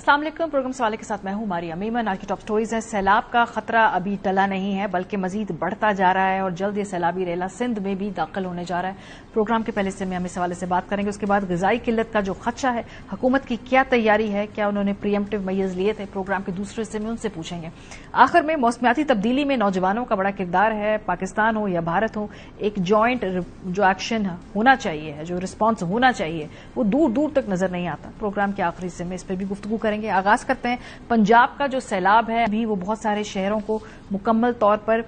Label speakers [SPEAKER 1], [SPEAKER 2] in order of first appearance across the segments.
[SPEAKER 1] अस्सलाम वालेकुम। प्रोग्राम सवाले के साथ मैं हूं मारिया मीमन। आज की टॉप स्टोरीज है। सैलाब का खतरा अभी टला नहीं है बल्कि मजीद बढ़ता जा रहा है और जल्द ये सैलाबी रेला सिंध में भी दाखिल होने जा रहा है। प्रोग्राम के पहले से हम इस हवाले से बात करेंगे। उसके बाद ग़िज़ाई किल्लत का जो खदशा है, हुकूमत की क्या तैयारी है, क्या उन्होंने प्रीएम्प्टिव मेजर्स लिए थे। प्रोग्राम के दूसरे हिस्से में उनसे पूछेंगे। आखिर में मौसमियाती तब्दीली में नौजवानों का बड़ा किरदार है। पाकिस्तान हो या भारत हो, एक जॉइंट जो एक्शन होना चाहिए, जो रिस्पॉन्स होना चाहिए, वो दूर दूर तक नजर नहीं आता। प्रोग्राम के आखिरी हिस्से में इस पर भी गुफ्तगू करेंगे। आगाज करते हैं। पंजाब का जो सैलाब है अभी वो बहुत सारे शहरों को मुकम्मल तौर पर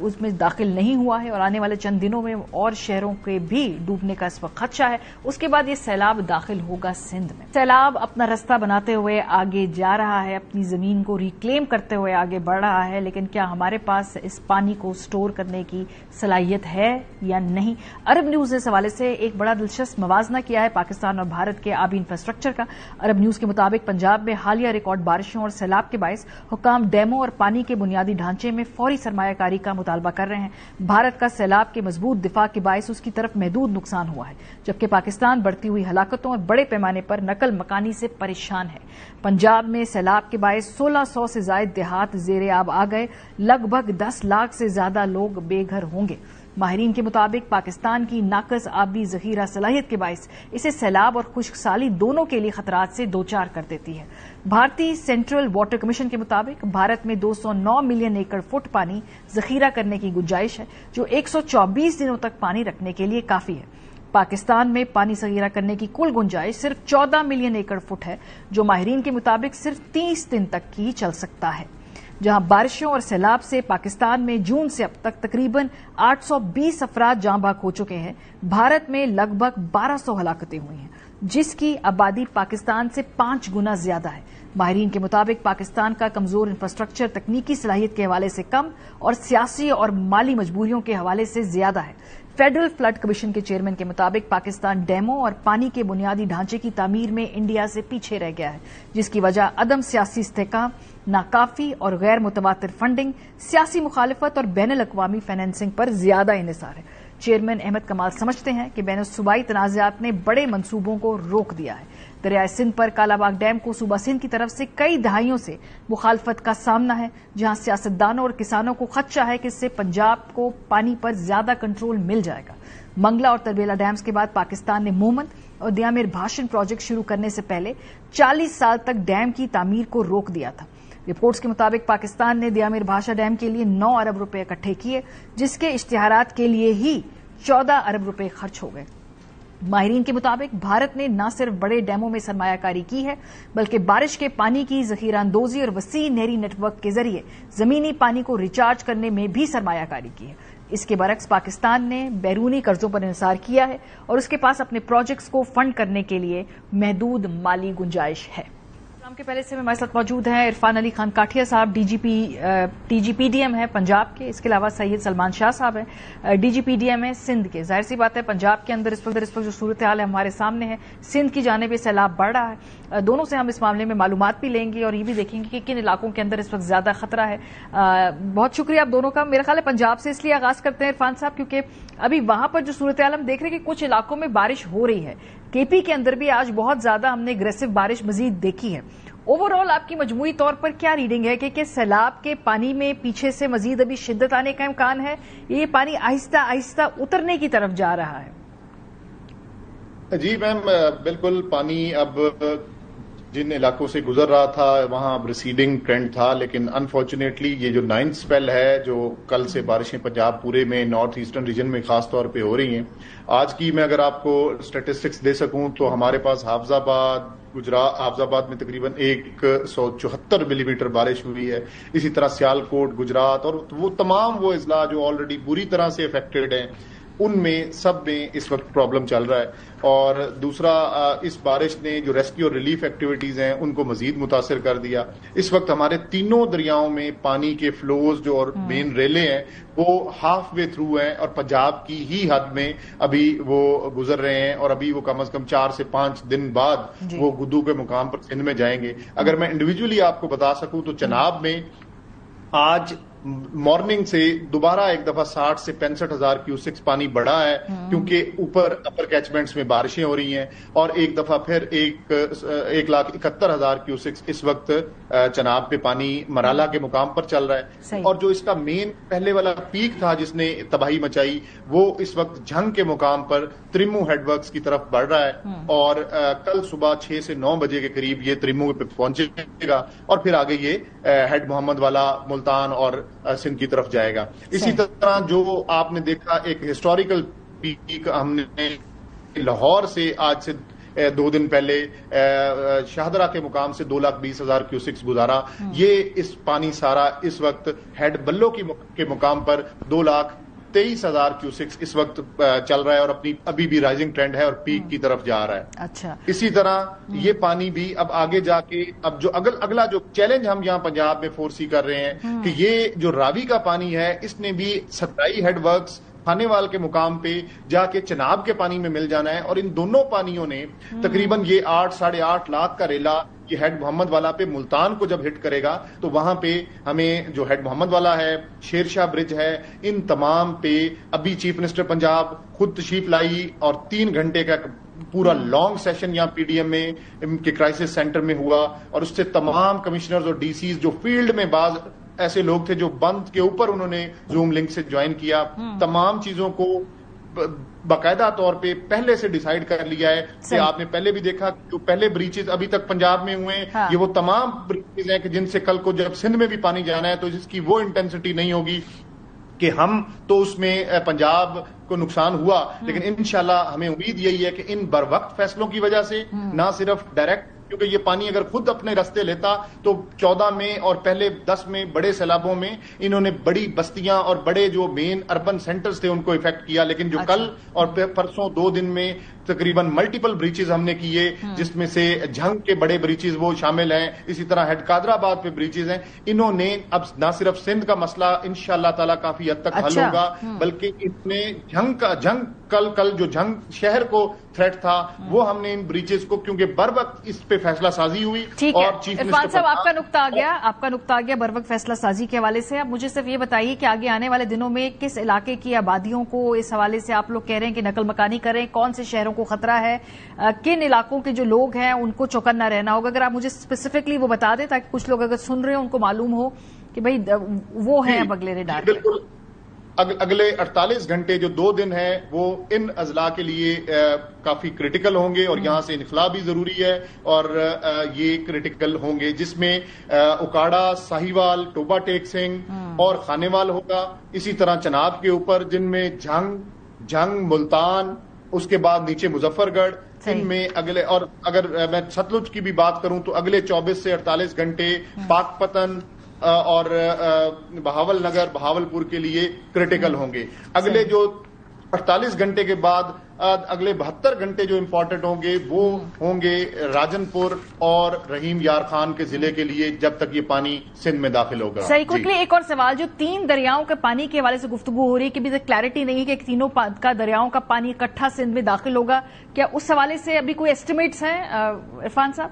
[SPEAKER 1] उसमें दाखिल नहीं हुआ है और आने वाले चंद दिनों में और शहरों के भी डूबने का इस वक्त खदशा है। उसके बाद ये सैलाब दाखिल होगा सिंध में। सैलाब अपना रास्ता बनाते हुए आगे जा रहा है, अपनी जमीन को रिक्लेम करते हुए आगे बढ़ रहा है, लेकिन क्या हमारे पास इस पानी को स्टोर करने की सलाहियत है या नहीं। अरब न्यूज ने इस हवाले से एक बड़ा दिलचस्प मवाजना किया है पाकिस्तान और भारत के आबी इंफ्रास्ट्रक्चर का। अरब न्यूज के मुताबिक पंजाब में हालिया रिकॉर्ड बारिशों और सैलाब के बायस हुकाम डैमों और पानी के बुनियादी ढांचे में फौरी सरमायाकारी का मुतालबा कर रहे हैं। भारत का सैलाब के मजबूत दिफा के बायस उसकी तरफ महदूद नुकसान हुआ है, जबकि पाकिस्तान बढ़ती हुई हलाकतों और बड़े पैमाने पर नकल मकानी से परेशान है। पंजाब में सैलाब के बायस 1600 से ज्यादा देहात जेर आब आ गए। लगभग 10 लाख से ज्यादा लोग बेघर होंगे। माहिरीन के मुताबिक पाकिस्तान की नाकस आबी जखीरा सलाहियत के बायस इसे सैलाब और खुश्क साली दोनों के लिए खतरात से दो चार कर देती है। भारतीय सेंट्रल वाटर कमीशन के मुताबिक भारत में 209 मिलियन एकड़ फुट पानी जखीरा करने की गुंजाइश है, जो 124 दिनों तक पानी रखने के लिए काफी है। पाकिस्तान में पानी जखीरा करने की कुल गुंजाइश सिर्फ 14 मिलियन एकड़ फुट है, जो माहिरीन के मुताबिक सिर्फ 30 दिन तक ही चल सकता है। जहां बारिशों और सैलाब से पाकिस्तान में जून से अब तक तकरीबन 820 अफराद जाँ बाग हो चुके हैं, भारत में लगभग 1200 हलाकतें हुई हैं, जिसकी आबादी पाकिस्तान से 5 गुना ज्यादा है। माहिरीन के मुताबिक पाकिस्तान का कमजोर इंफ्रास्ट्रक्चर तकनीकी सलाहियत के हवाले से कम और सियासी और माली मजबूरियों के हवाले से ज्यादा है। फेडरल फ्लड कमीशन के चेयरमैन के मुताबिक पाकिस्तान डैमों और पानी के बुनियादी ढांचे की तामीर में इंडिया से पीछे रह गया है, जिसकी वजह अदम सियासी इस्तेहकाम, नाकाफी और गैर मुतवातिर फंडिंग, सियासी मुखालिफत और बैनुल अक़वामी फाइनेंसिंग पर ज्यादा इन्हिसार है। चेयरमैन अहमद कमाल समझते हैं कि बैनुल सूबाई तनाज़ात ने बड़े मंसूबों को रोक दिया है। दरियाए सिंध पर कालाबाग डैम को सूबा सिंध की तरफ से कई दहाइयों से मुखालफत का सामना है, जहां सियासतदानों और किसानों को खदशा है कि इससे पंजाब को पानी पर ज्यादा कंट्रोल मिल जाएगा। मंगला और तरबेला डैम्स के बाद पाकिस्तान ने मोहम्मद और दियामिर भाषण प्रोजेक्ट शुरू करने से पहले 40 साल तक डैम की तामीर को रोक दिया था। रिपोर्ट्स के मुताबिक पाकिस्तान ने दियामिर भाषा डैम के लिए 9 अरब रुपए इकट्ठे किए, जिसके इश्तिहारात के लिए ही 14 अरब रुपए खर्च हो गए। माहिरीन के मुताबिक भारत ने न सिर्फ बड़े डैमों में सरमायाकारी की है, बल्कि बारिश के पानी की जखीरांदोजी और वसी नहरी नेटवर्क के जरिए जमीनी पानी को रिचार्ज करने में भी सरमायाकारी की है। इसके बरक्स पाकिस्तान ने बैरूनी कर्जों पर इंसार किया है और उसके पास अपने प्रोजेक्ट्स को फंड करने के लिए महदूद माली गुंजाइश है। प्रोग्राम के पहले से हमारे साथ मौजूद हैं इरफान अली खान काठिया साहब, डीजीपीडीएम है पंजाब के। इसके अलावा सैयद सलमान शाह साहब हैं, डीजीपीडीएम है सिंध के। जाहिर सी बात है पंजाब के अंदर इस वक्त जो सूरत हाल है हमारे सामने है, सिंध की जानिब ये सैलाब बढ़ रहा है। दोनों से हम इस मामले में मालूमात भी लेंगे और ये भी देखेंगे कि किन इलाकों के अंदर इस वक्त ज्यादा खतरा है। बहुत शुक्रिया आप दोनों का। मेरा ख्याल है पंजाब से इसलिए आगाज करते हैं इरफान साहब, क्योंकि अभी वहां पर जो सूरत हाल हम देख रहे हैं कि कुछ इलाकों में बारिश हो रही है। केपी के अंदर भी आज बहुत ज्यादा हमने एग्रेसिव बारिश मजीद देखी है। ओवरऑल आपकी मजमूई तौर पर क्या रीडिंग है कि सैलाब के पानी में पीछे से मजीद अभी शिद्दत आने का इम्कान है, ये पानी आहिस्ता आहिस्ता उतरने की तरफ जा रहा है?
[SPEAKER 2] जी मैम, बिल्कुल पानी अब जिन इलाकों से गुजर रहा था वहां अब रिसीडिंग ट्रेंड था, लेकिन अनफॉर्चुनेटली ये जो 9th स्पेल है, जो कल से बारिशें पंजाब पूरे में नॉर्थ ईस्टर्न रीजन में खास तौर पे हो रही हैं। आज की मैं अगर आपको स्टेटिस्टिक्स दे सकूं तो हमारे पास हाफजाबाद में तकरीबन 174 मिलीमीटर बारिश हुई है। इसी तरह सियालकोट, गुजरात और वो तमाम वो अजला जो ऑलरेडी बुरी तरह से अफेक्टेड हैं, उनमें सब में इस वक्त प्रॉब्लम चल रहा है। और दूसरा, इस बारिश ने जो रेस्क्यू और रिलीफ एक्टिविटीज हैं उनको मजीद मुतासर कर दिया। इस वक्त हमारे तीनों दरियाओं में पानी के फ्लोज जो और मेन रेले हैं वो हाफ वे थ्रू हैं और पंजाब की ही हद में अभी वो गुजर रहे हैं और अभी वो कम से कम 4 से 5 दिन बाद वो गुद्दू के मुकाम पर सिंध में जाएंगे। अगर मैं इंडिविजुअली आपको बता सकूं तो चनाब में आज मॉर्निंग से दोबारा एक दफा 60 से 65,000 क्यूसेक्स पानी बढ़ा है, क्योंकि ऊपर अपर कैचमेंट्स में बारिशें हो रही हैं, और एक दफा फिर 1,71,000 क्यूसेक्स इस वक्त चनाब पे पानी मराला के मुकाम पर चल रहा है। और जो इसका मेन पहले वाला पीक था जिसने तबाही मचाई, वो इस वक्त झंग के मुकाम पर त्रिमू हेडवर्क्स की तरफ बढ़ रहा है, और कल सुबह 6 से 9 बजे के करीब ये त्रिमू पे पहुंचेगा और फिर आगे ये हेड मोहम्मद वाला, मुल्तान और सिंध की तरफ जाएगा। इसी तरह जो आपने देखा एक हिस्टोरिकल पीक हमने लाहौर से आज से 2 दिन पहले शाहदरा के मुकाम से 2,20,000 क्यूसेक्स गुजारा। ये इस पानी सारा इस वक्त हेड बल्लो के मुकाम पर 2,23,000 क्यूसेक्स इस वक्त चल रहा है, और अभी भी राइजिंग ट्रेंड है और पीक की तरफ जा रहा है।
[SPEAKER 1] अच्छा,
[SPEAKER 2] इसी तरह ये पानी भी अब आगे जाके अब जो अगला जो चैलेंज हम यहाँ पंजाब में फोरसी कर रहे हैं कि ये जो रावी का पानी है, इसने भी सतराई हेडवर्क्स खानेवाल के मुकाम पे जाके चनाब के पानी में मिल जाना है, और इन दोनों पानियों ने तकरीबन ये 8-8.5 लाख का रेला ये हेड मोहम्मद वाला पे मुल्तान को जब हिट करेगा, तो वहां पे हमें जो हेड मोहम्मद वाला है, शेरशाह ब्रिज है, इन तमाम पे अभी चीफ मिनिस्टर पंजाब खुद तशरीफ लाई और 3 घंटे का पूरा लॉन्ग सेशन यहाँ पीडीएम में के क्राइसिस सेंटर में हुआ, और उससे तमाम कमिश्नर्स और डीसीज जो फील्ड में बाज ऐसे लोग थे जो बंद के ऊपर उन्होंने जूम लिंक से ज्वाइन किया, तमाम चीजों को बाकायदा तौर पे पहले से डिसाइड कर लिया है कि आपने पहले भी देखा जो पहले ब्रीचेस अभी तक पंजाब में हुए हैं, ये वो तमाम ब्रीचेस हैं कि जिनसे कल को जब सिंध में भी पानी जाना है तो इसकी वो इंटेंसिटी नहीं होगी कि हम तो उसमें पंजाब को नुकसान हुआ, लेकिन इंशाल्लाह हमें उम्मीद यही है कि इन बरवक्त फैसलों की वजह से ना सिर्फ डायरेक्ट, क्योंकि ये पानी अगर खुद अपने रास्ते लेता तो 14 में और पहले 10 में बड़े सैलाबों में इन्होंने बड़ी बस्तियां और बड़े जो मेन अर्बन सेंटर्स थे उनको इफेक्ट किया, लेकिन जो कल और परसों 2 दिन में तकरीबन मल्टीपल ब्रीचेस हमने किए, जिसमें से झंग के बड़े ब्रीचेस वो शामिल हैं, इसी तरह हेड कादराबाद पे ब्रीचेस हैं। इन्होंने अब ना सिर्फ सिंध का मसला इंशाअल्लाह ताला काफी हद तक हल होगा, बल्कि इतने झंग कल जो झंग शहर को थ्रेट था वो हमने इन ब्रीचेस को, क्योंकि बर वक्त इस पे फैसला साजी हुई।
[SPEAKER 1] ठीक है इरफान साहब, आपका नुक्ता आ गया बर वक्त फैसला साजी के हवाले से। अब मुझे सिर्फ ये बताइए कि आगे आने वाले दिनों में किस इलाके की आबादियों को इस हवाले से आप लोग कह रहे हैं कि नकल मकानी करें, कौन से शहरों को खतरा है, किन इलाकों के जो लोग हैं उनको चौकन्ना रहना होगा? अगर आप मुझे स्पेसिफिकली वो बता दें ताकि कुछ लोग अगर सुन रहे हो उनको मालूम हो कि भाई वो है अब अगले रेडार।
[SPEAKER 2] बिल्कुल, अगले 48 घंटे जो 2 दिन है वो इन अजला के लिए काफी क्रिटिकल होंगे, और यहां से इनखला भी जरूरी है, और ये क्रिटिकल होंगे जिसमें उकाड़ा, साहिवाल, टोबा टेक सिंह और खानेवाल होगा। इसी तरह चनाब के ऊपर जिनमें झंग, मुल्तान, उसके बाद नीचे मुजफ्फरगढ़, इनमें अगले, और अगर मैं सतलुज की भी बात करूं तो अगले 24 से 48 घंटे पाकपतन और बहावलपुर के लिए क्रिटिकल होंगे। अगले जो 48 घंटे के बाद अगले 72 घंटे जो इंपॉर्टेंट होंगे वो होंगे राजनपुर और रहीम यार खान के जिले के लिए, जब तक ये पानी सिंध में दाखिल होगा।
[SPEAKER 1] सही। क्विकली एक और सवाल, जो 3 दरियाओं के पानी के हवाले से गुफ्तगू हो रही है कि अभी तक क्लैरिटी नहीं है कि तीनों का दरियाओं का पानी इकट्ठा सिंध में दाखिल होगा, क्या उस हवाले से अभी कोई एस्टिमेट्स हैं इरफान साहब?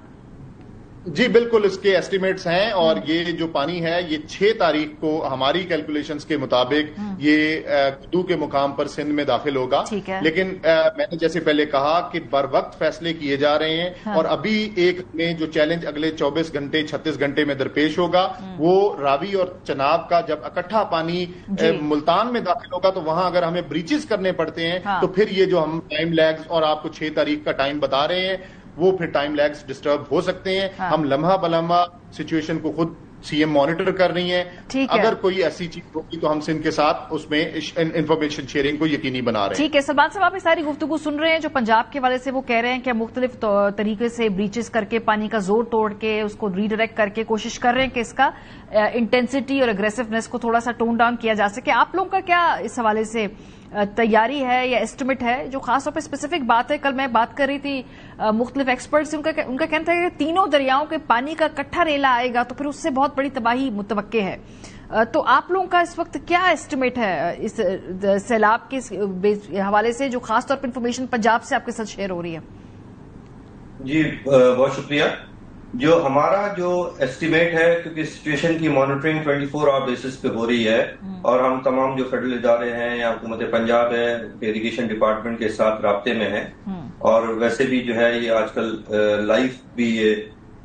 [SPEAKER 2] जी बिल्कुल, इसके एस्टिमेट्स हैं, और ये जो पानी है ये 6 तारीख को हमारी कैलकुलेशंस के मुताबिक ये कुदू के मुकाम पर सिंध में दाखिल होगा। लेकिन मैंने जैसे पहले कहा कि बर वक्त फैसले किए जा रहे हैं, और अभी एक में जो चैलेंज अगले 24 घंटे 36 घंटे में दरपेश होगा वो रावी और चनाब का, जब इकट्ठा पानी मुल्तान में दाखिल होगा तो वहां अगर हमें ब्रीचेस करने पड़ते हैं तो फिर ये जो हम टाइम लैग्स और आपको 6 तारीख का टाइम बता रहे हैं वो फिर टाइम लैग्स डिस्टर्ब हो सकते हैं। हम लम्हा बलम्हा सिचुएशन को खुद सीएम मॉनिटर कर रही हैं। अगर कोई ऐसी चीज होगी तो हम सिंध के साथ उसमें इंफॉर्मेशन शेयरिंग को यकीनी बना रहे हैं।
[SPEAKER 1] ठीक है सलमान साहब, आप ये सारी गुफ्तगू सुन रहे हैं जो पंजाब के वाले से वो कह रहे हैं कि मुख्तलिफ तरीके से ब्रीचेस करके पानी का जोर तोड़ के उसको रीडायरेक्ट करके कोशिश कर रहे हैं कि इसका इंटेंसिटी और अग्रेसिवनेस को थोड़ा सा टोन डाउन किया जा सके। आप लोगों का क्या इस हवाले से तैयारी है या एस्टिमेट है? जो खासतौर पे स्पेसिफिक बात है, कल मैं बात कर रही थी मुख्तलिफ एक्सपर्ट से, उनका कहना है कि तीनों दरियाओं के पानी का इकट्ठा रेला आएगा तो फिर उससे बहुत बड़ी तबाही मुतवक्के है। तो आप लोगों का इस वक्त क्या एस्टिमेट है इस सैलाब के हवाले से, जो खासतौर पर इंफॉर्मेशन पंजाब से आपके साथ शेयर हो रही है?
[SPEAKER 3] जी बहुत शुक्रिया। جو ہمارا جو ایسٹیمیٹ ہے، کیونکہ سچویشن کی مانیٹرنگ 24 آور بیسس پہ ہو رہی ہے، اور ہم تمام جو فیڈرل ادارے ہیں یا حکومت پنجاب ہے اریگیشن ڈپارٹمنٹ کے ساتھ رابطے میں ہیں، اور ویسے بھی جو ہے یہ آج کل لائیو بھی یہ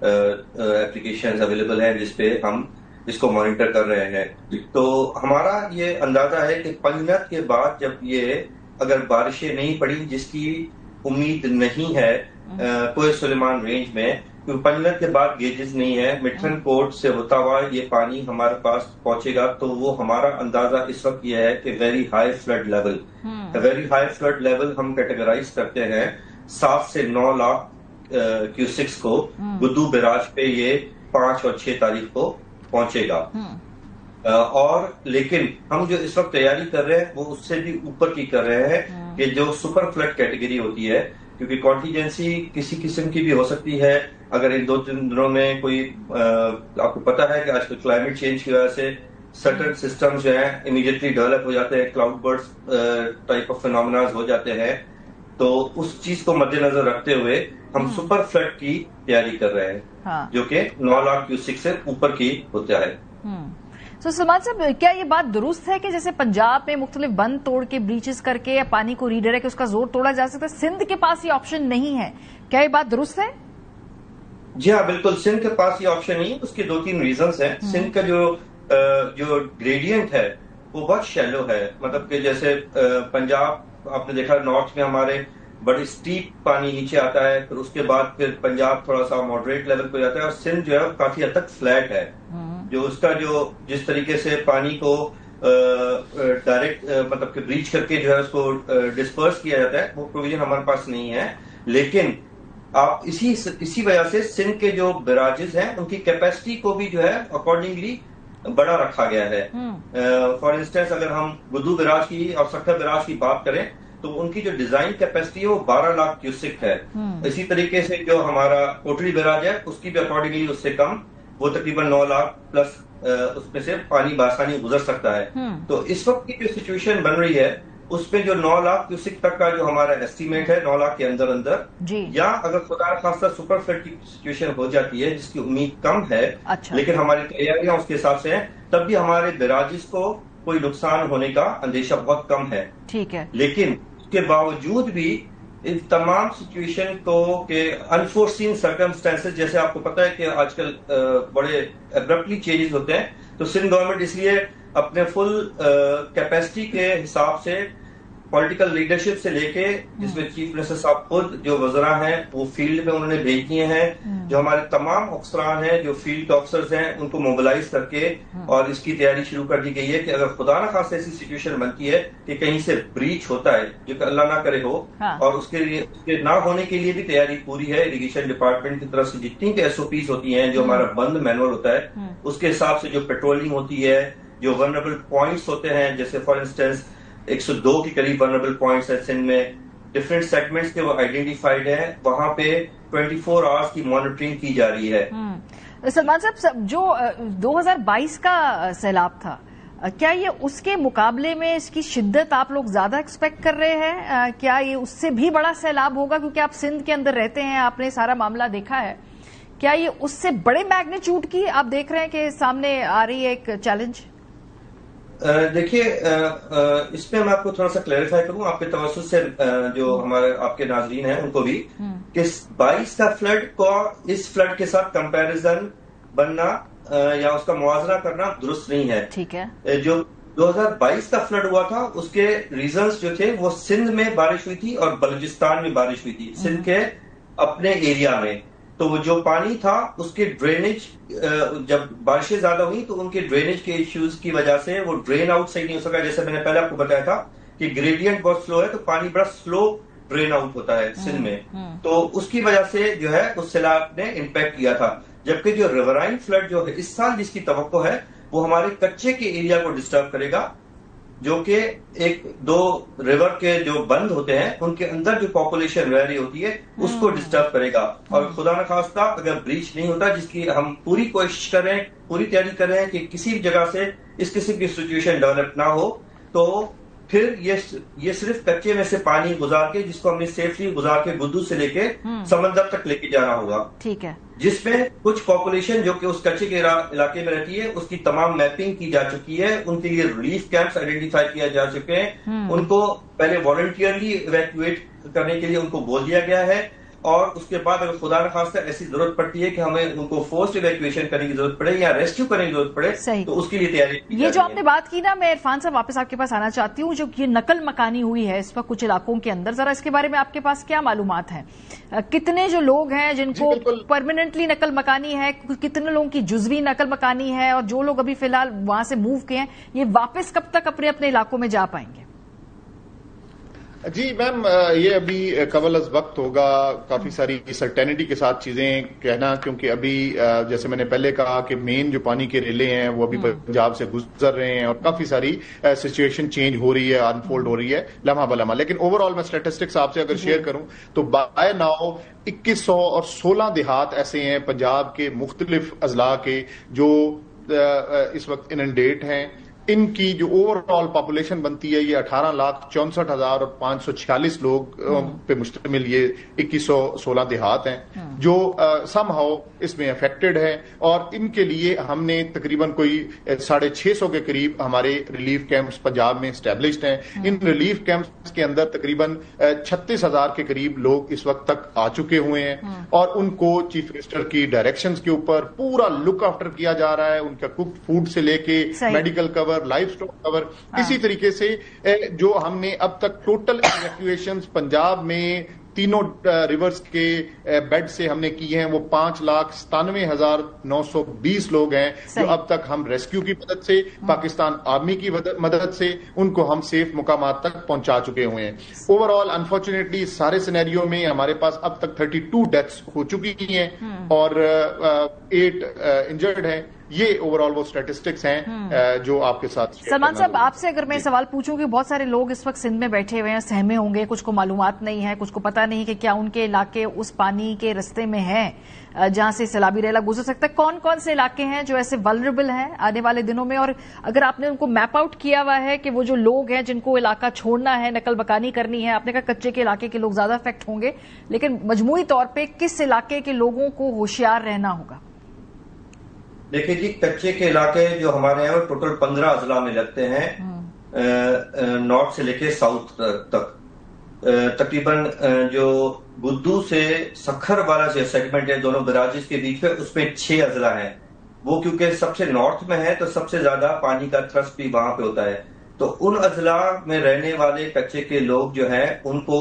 [SPEAKER 3] اپلیکیشنز اویلیبل ہیں جس پہ ہم اس کو مانیٹر کر رہے ہیں. تو ہمارا یہ اندازہ ہے کہ پنجنت کے بعد جب یہ اگر بارشیں نہیں پڑی، جس کی امید نہیں ہے کوہ سلیمان رینج میں، کیونکہ پنجنت کے بعد گیجز نہیں ہے، مٹھن کوٹ سے ہوتا ہوا یہ پانی ہمارے پاس پہنچے گا، تو وہ ہمارا اندازہ اس وقت یہ ہے کہ very high flood level. Very high flood level ہم کیٹیگرائز کرتے ہیں 7 سے 9 لاکھ کیوسکس کو. گدو بیراج پہ یہ 5 اور 6 تاریخ کو پہنچے گا. اور لیکن ہم جو اس وقت تیاری کر رہے ہیں وہ اس سے بھی اوپر کی کر رہے ہیں کہ جو سپر فلڈ کیٹیگری ہوتی ہے، کیونکہ کانٹیجنسی کسی قسم کی بھی ہو سکتی ہے. اگر ان 2-3 دنوں میں کوئی آپ کو پتا ہے کہ آج کل کلائمیٹ چینج کی وجہ سے سرٹن سسٹم جو ہیں امیڈیٹلی ڈیولپ ہو جاتے ہیں، cloud burst type of phenomenas ہو جاتے ہیں. تو اس چیز کو مد نظر رکھتے ہوئے ہم سپر فلڈ کی تیاری کر رہے ہیں، جو کہ 9 لاکھ کیوسک سے اوپر کی ہوتا ہے.
[SPEAKER 1] سلمان صاحب، کیا یہ بات درست ہے کہ جیسے پنجاب میں مختلف بند توڑ کے بریچز کر کے یا پانی کو ریڈائریکٹ اس کا زور توڑا جا سکتا ہے، سندھ کے پاس یہ آپشن نہیں ہے؟ کیا یہ بات درست ہے؟
[SPEAKER 3] جی ہاں، بالکل. سندھ کے پاس یہ آپشن نہیں ہے. اس کے 2-3 ریزنز ہیں. سندھ کا جو گریڈینٹ ہے وہ بہت شیلو ہے. مطلب کہ جیسے پنجاب آپ نے دیکھا نارتھ میں ہمارے بڑی سٹیپ پانی نیچے آتا ہے، پھر اس کے بعد پھر پنجاب تھوڑا سا ماڈریٹ لیول پہ جاتا ہے، اور سندھ جو ہے کافی حد تک فلیٹ ہے. جو اس کا جس طریقے سے پانی کو ڈائریکٹ مطلب کہ بریچ کر کے جو ہے اس کو ڈسپرس کیا جاتا ہے، وہ پروویژن ہمارے پاس نہیں ہے. لیکن آپ اسی وجہ سے سندھ کے جو بیراجز ہیں ان کی کیپیسٹی کو بھی جو ہے اکارڈنگلی بڑا رکھا گیا ہے. فار انسٹنس اگر ہم گدو بیراج کی اور سکھر بیراج کی بات کریں تو ان کی جو ڈیزائن کیپیسٹی ہے وہ 12 لاکھ کیوسک ہے. اسی طریقے سے جو ہمارا کوٹری بیراج ہے اس کی بھی اکارڈنگلی اس سے کم، وہ تقریباً 9 لاکھ پلس اس میں سے پانی بآسانی گزر سکتا ہے. تو اس وقت کی جو سچویشن بن رہی ہے اس میں جو 9 لاکھ کیوسک تک کا جو ہمارا ایسٹیمیٹ ہے 9 لاکھ کے اندر یا اگر خدا نخواستہ سپر فلڈ کی سچویشن ہو جاتی ہے جس کی امید کم ہے، لیکن ہماری تیاریاں اس کے حساب سے ہیں، تب بھی ہمارے بیراجز کو کوئی نقصان ہونے کا اندیشہ بہت کم ہے.
[SPEAKER 1] ٹھیک ہے.
[SPEAKER 3] لیکن اس کے باوجود بھی ان تمام سچویشن کو کہ انفورسین سرکمسٹانسز، جیسے آپ کو پتا ہے کہ آج کل بڑے ابرپٹلی چینجز ہوتے ہیں، تو سندھ گورنمنٹ اس لیے اپنے فل کیپیسٹی کے حساب سے پولیٹیکل لیڈرشپ سے لے کے، جس میں چیف منسٹر صاحب خود جو وزراء ہیں وہ فیلڈ میں انہوں نے بھیج دیے ہیں، جو ہمارے تمام افسران ہیں جو فیلڈ آفیسرز ہیں ان کو موبلائز کر کے، اور اس کی تیاری شروع کر دی گئی ہے کہ اگر خدا نہ خواستہ ایسی سچویشن بنتی ہے کہ کہیں سے بریچ ہوتا ہے، جو کہ اللہ نہ کرے ہو، اور اس کے نہ ہونے کے لیے بھی تیاری پوری ہے. اریگیشن ڈپارٹمنٹ کی طرف سے جتنی بھی SOPs ہوتی ہیں، جو ہمارا بند مینول ہوتا ہے اس کے حساب سے جو پیٹرولنگ ہوتی ہے، جو ورنریبل پوائنٹس ہوتے ہیں، جیسے فار انسٹنس 102 کے قریب ورنریبل پوائنٹس ہیں سندھ میں، ڈفرینٹ سیگمنٹس کے وہ آئیڈینٹیفائڈ ہیں، وہاں پہ 24 آورس کی مانیٹرنگ کی جا رہی ہے.
[SPEAKER 1] سلمان صاحب، جو 2022 کا سیلاب تھا، کیا یہ اس کے مقابلے میں اس کی شدت آپ لوگ زیادہ ایکسپیکٹ کر رہے ہیں؟ کیا یہ اس سے بھی بڑا سیلاب ہوگا؟ کیونکہ آپ سندھ کے اندر رہتے ہیں، آپ نے سارا معاملہ دیکھا ہے. کیا یہ اس سے بڑے میگنیچیوڈ کی آپ دیکھ رہے ہیں کہ سامنے آ رہی ہے ایک چیلنج؟
[SPEAKER 3] دیکھیے، اس پہ میں آپ کو تھوڑا سا کلیریفائی کروں آپ کے توسط سے، جو ہمارے آپ کے ناظرین ہیں ان کو بھی، کہ 22 کا فلڈ کو اس فلڈ کے ساتھ کمپیریزن بننا یا اس کا موازنہ کرنا درست نہیں ہے.
[SPEAKER 1] ٹھیک ہے.
[SPEAKER 3] جو 2022 کا فلڈ ہوا تھا اس کے ریزنز جو تھے وہ سندھ میں بارش ہوئی تھی اور بلوچستان میں بارش ہوئی تھی، سندھ کے اپنے ایریا میں. تو وہ جو پانی تھا اس کے ڈرینیج، جب بارشیں زیادہ ہوئی تو ان کے ڈرینیج کے ایشوز کی وجہ سے وہ ڈرین آؤٹ صحیح نہیں ہو سکا. جیسے میں نے پہلے آپ کو بتایا تھا کہ گریڈینٹ بہت سلو ہے تو پانی بڑا سلو ڈرین آؤٹ ہوتا ہے سندھ میں، تو اس کی وجہ سے جو ہے اس سیلاب نے امپیکٹ کیا تھا. جبکہ جو ریورائن فلڈ جو ہے اس سال جس کی توقع ہے وہ ہمارے کچے کے ایریا کو ڈسٹرب کرے گا، جو کہ 1-2 ریور کے جو بند ہوتے ہیں ان کے اندر جو پاپولیشن رہ رہی ہوتی ہے اس کو ڈسٹرب کرے گا. اور خدا نخواستہ اگر بریچ نہیں ہوتا، جس کی ہم پوری کوشش کر رہے ہیں، پوری تیاری کر رہے ہیں کہ کسی بھی جگہ سے اس قسم کی سچویشن ڈیولپ نہ ہو، تو پھر یہ صرف کچے میں سے پانی گزار کے، جس کو ہم نے سیفلی گزار کے گدو سے لے کے سمندر تک لے کے جانا ہوگا.
[SPEAKER 1] ٹھیک ہے. جس
[SPEAKER 3] میں کچھ پاپولیشن جو کہ اس کچے کے علاقے میں رہتی ہے، اس کی تمام میپنگ کی جا چکی ہے، ان کے لیے ریلیف کیمپس آئیڈینٹیفائی کیا جا چکے ہیں، ان کو پہلے والنٹیئرلی ایویکویٹ کرنے کے لیے ان کو بول دیا گیا ہے، اور اس کے بعد اگر خدا نخواستہ ایسی ضرورت پڑتی ہے کہ ہمیں ان کو فورسڈ ایویکویشن کرنے کی ضرورت پڑے یا ریسکیو کرنے کی ضرورت پڑے، تو اس کے لیے تیاری.
[SPEAKER 1] یہ جو آپ نے بات کی نا، میں عرفان صاحب واپس آپ کے پاس آنا چاہتی ہوں. جو یہ نقل مکانی ہوئی ہے اس وقت کچھ علاقوں کے اندر، ذرا اس کے بارے میں آپ کے پاس کیا معلومات ہیں؟ کتنے جو لوگ ہیں جن کو پرماننٹلی نقل مکانی ہے، کتنے لوگوں کی جزوی نقل مکانی ہے، اور جو لوگ ابھی فی الحال وہاں سے موو کیے ہیں، یہ واپس کب تک اپنے اپنے علاقوں میں جا پائیں گے؟
[SPEAKER 2] جی میم، یہ ابھی قبل از وقت ہوگا کافی ساری سرٹینٹی کے ساتھ چیزیں کہنا، کیونکہ ابھی جیسے میں نے پہلے کہا کہ مین جو پانی کے ریلے ہیں وہ ابھی پنجاب سے گزر رہے ہیں، اور کافی ساری سچویشن چینج ہو رہی ہے، انفولڈ ہو رہی ہے لمحہ بلمحہ. لیکن اوور آل میں اسٹیٹسٹکس آپ سے اگر شیئر کروں تو بائی ناؤ 2100 اور 16 دیہات ایسے ہیں پنجاب کے مختلف اضلاع کے جو اس وقت انڈیٹ ہیں. ان کی جو اوور آل پاپولیشن بنتی ہے یہ 18,64,546 لوگ پہ مشتمل یہ 2116 دیہات ہیں جو سم ہاؤ اس میں افیکٹڈ ہیں، اور ان کے لیے ہم نے تقریباً کوئی 650 کے قریب ہمارے ریلیف کیمپس پنجاب میں اسٹیبلشڈ ہیں. ان ریلیف کیمپس کے اندر تقریباً 36,000 کے قریب لوگ اس وقت تک آ چکے ہوئے ہیں، اور ان کو چیف منسٹر کی ڈائریکشنز کے اوپر پورا لک آفٹر کیا جا رہا ہے. ان کا کوکڈ فوڈ سے لے کے میڈیکل کور، لائف سٹاک کور، اسی طریقے سے جو ہم نے اب تک ٹوٹل ایویکویشنز پنجاب میں تینوں ریورز کے بیڈ سے ہم نے کی ہیں وہ 5,97,920 لوگ ہیں جو اب تک ہم ریسکیو کی مدد سے، پاکستان آرمی کی مدد سے ان کو ہم سیف مقامات تک پہنچا چکے ہوئے ہیں. اوور آل انفارچونیٹلی سارے سینیریو میں ہمارے پاس اب تک 32 ڈیتھس ہو چکی ہیں اور 8 انجرڈ ہیں. یہ اوور آل وہ اسٹیٹسٹکس ہیں جو آپ کے ساتھ.
[SPEAKER 1] سلمان صاحب، آپ سے اگر میں سوال پوچھوں کہ بہت سارے لوگ اس وقت سندھ میں بیٹھے ہوئے ہیں، سہمے ہوں گے، کچھ کو معلومات نہیں ہے، کچھ کو پتا نہیں کہ کیا ان کے علاقے اس پانی کے رستے میں ہیں جہاں سے سیلابی ریلا گزر سکتا ہے. کون کون سے علاقے ہیں جو ایسے ولنریبل ہیں آنے والے دنوں میں؟ اور اگر آپ نے ان کو میپ آؤٹ کیا ہوا ہے کہ وہ جو لوگ ہیں جن کو علاقہ چھوڑنا ہے، نقل مکانی کرنی ہے، آپ نے کہا کچے کے علاقے کے لوگ زیادہ افیکٹ ہوں گے، لیکن مجموعی طور پہ کس علاقے کے لوگوں کو ہوشیار رہنا ہوگا؟
[SPEAKER 3] دیکھیے جی، کچے کے علاقے جو ہمارے ہیں وہ ٹوٹل 15 اضلاع میں لگتے ہیں، نارتھ سے لے کے ساؤتھ تک. تقریباً جو گدو سے سکھر والا جو سیگمنٹ ہے دونوں براجز کے بیچ میں، اس میں 6 اضلاع ہیں. وہ کیونکہ سب سے نارتھ میں ہے تو سب سے زیادہ پانی کا تھرسٹ بھی وہاں پہ ہوتا ہے. تو ان اضلاع میں رہنے والے کچے کے لوگ جو ہیں ان کو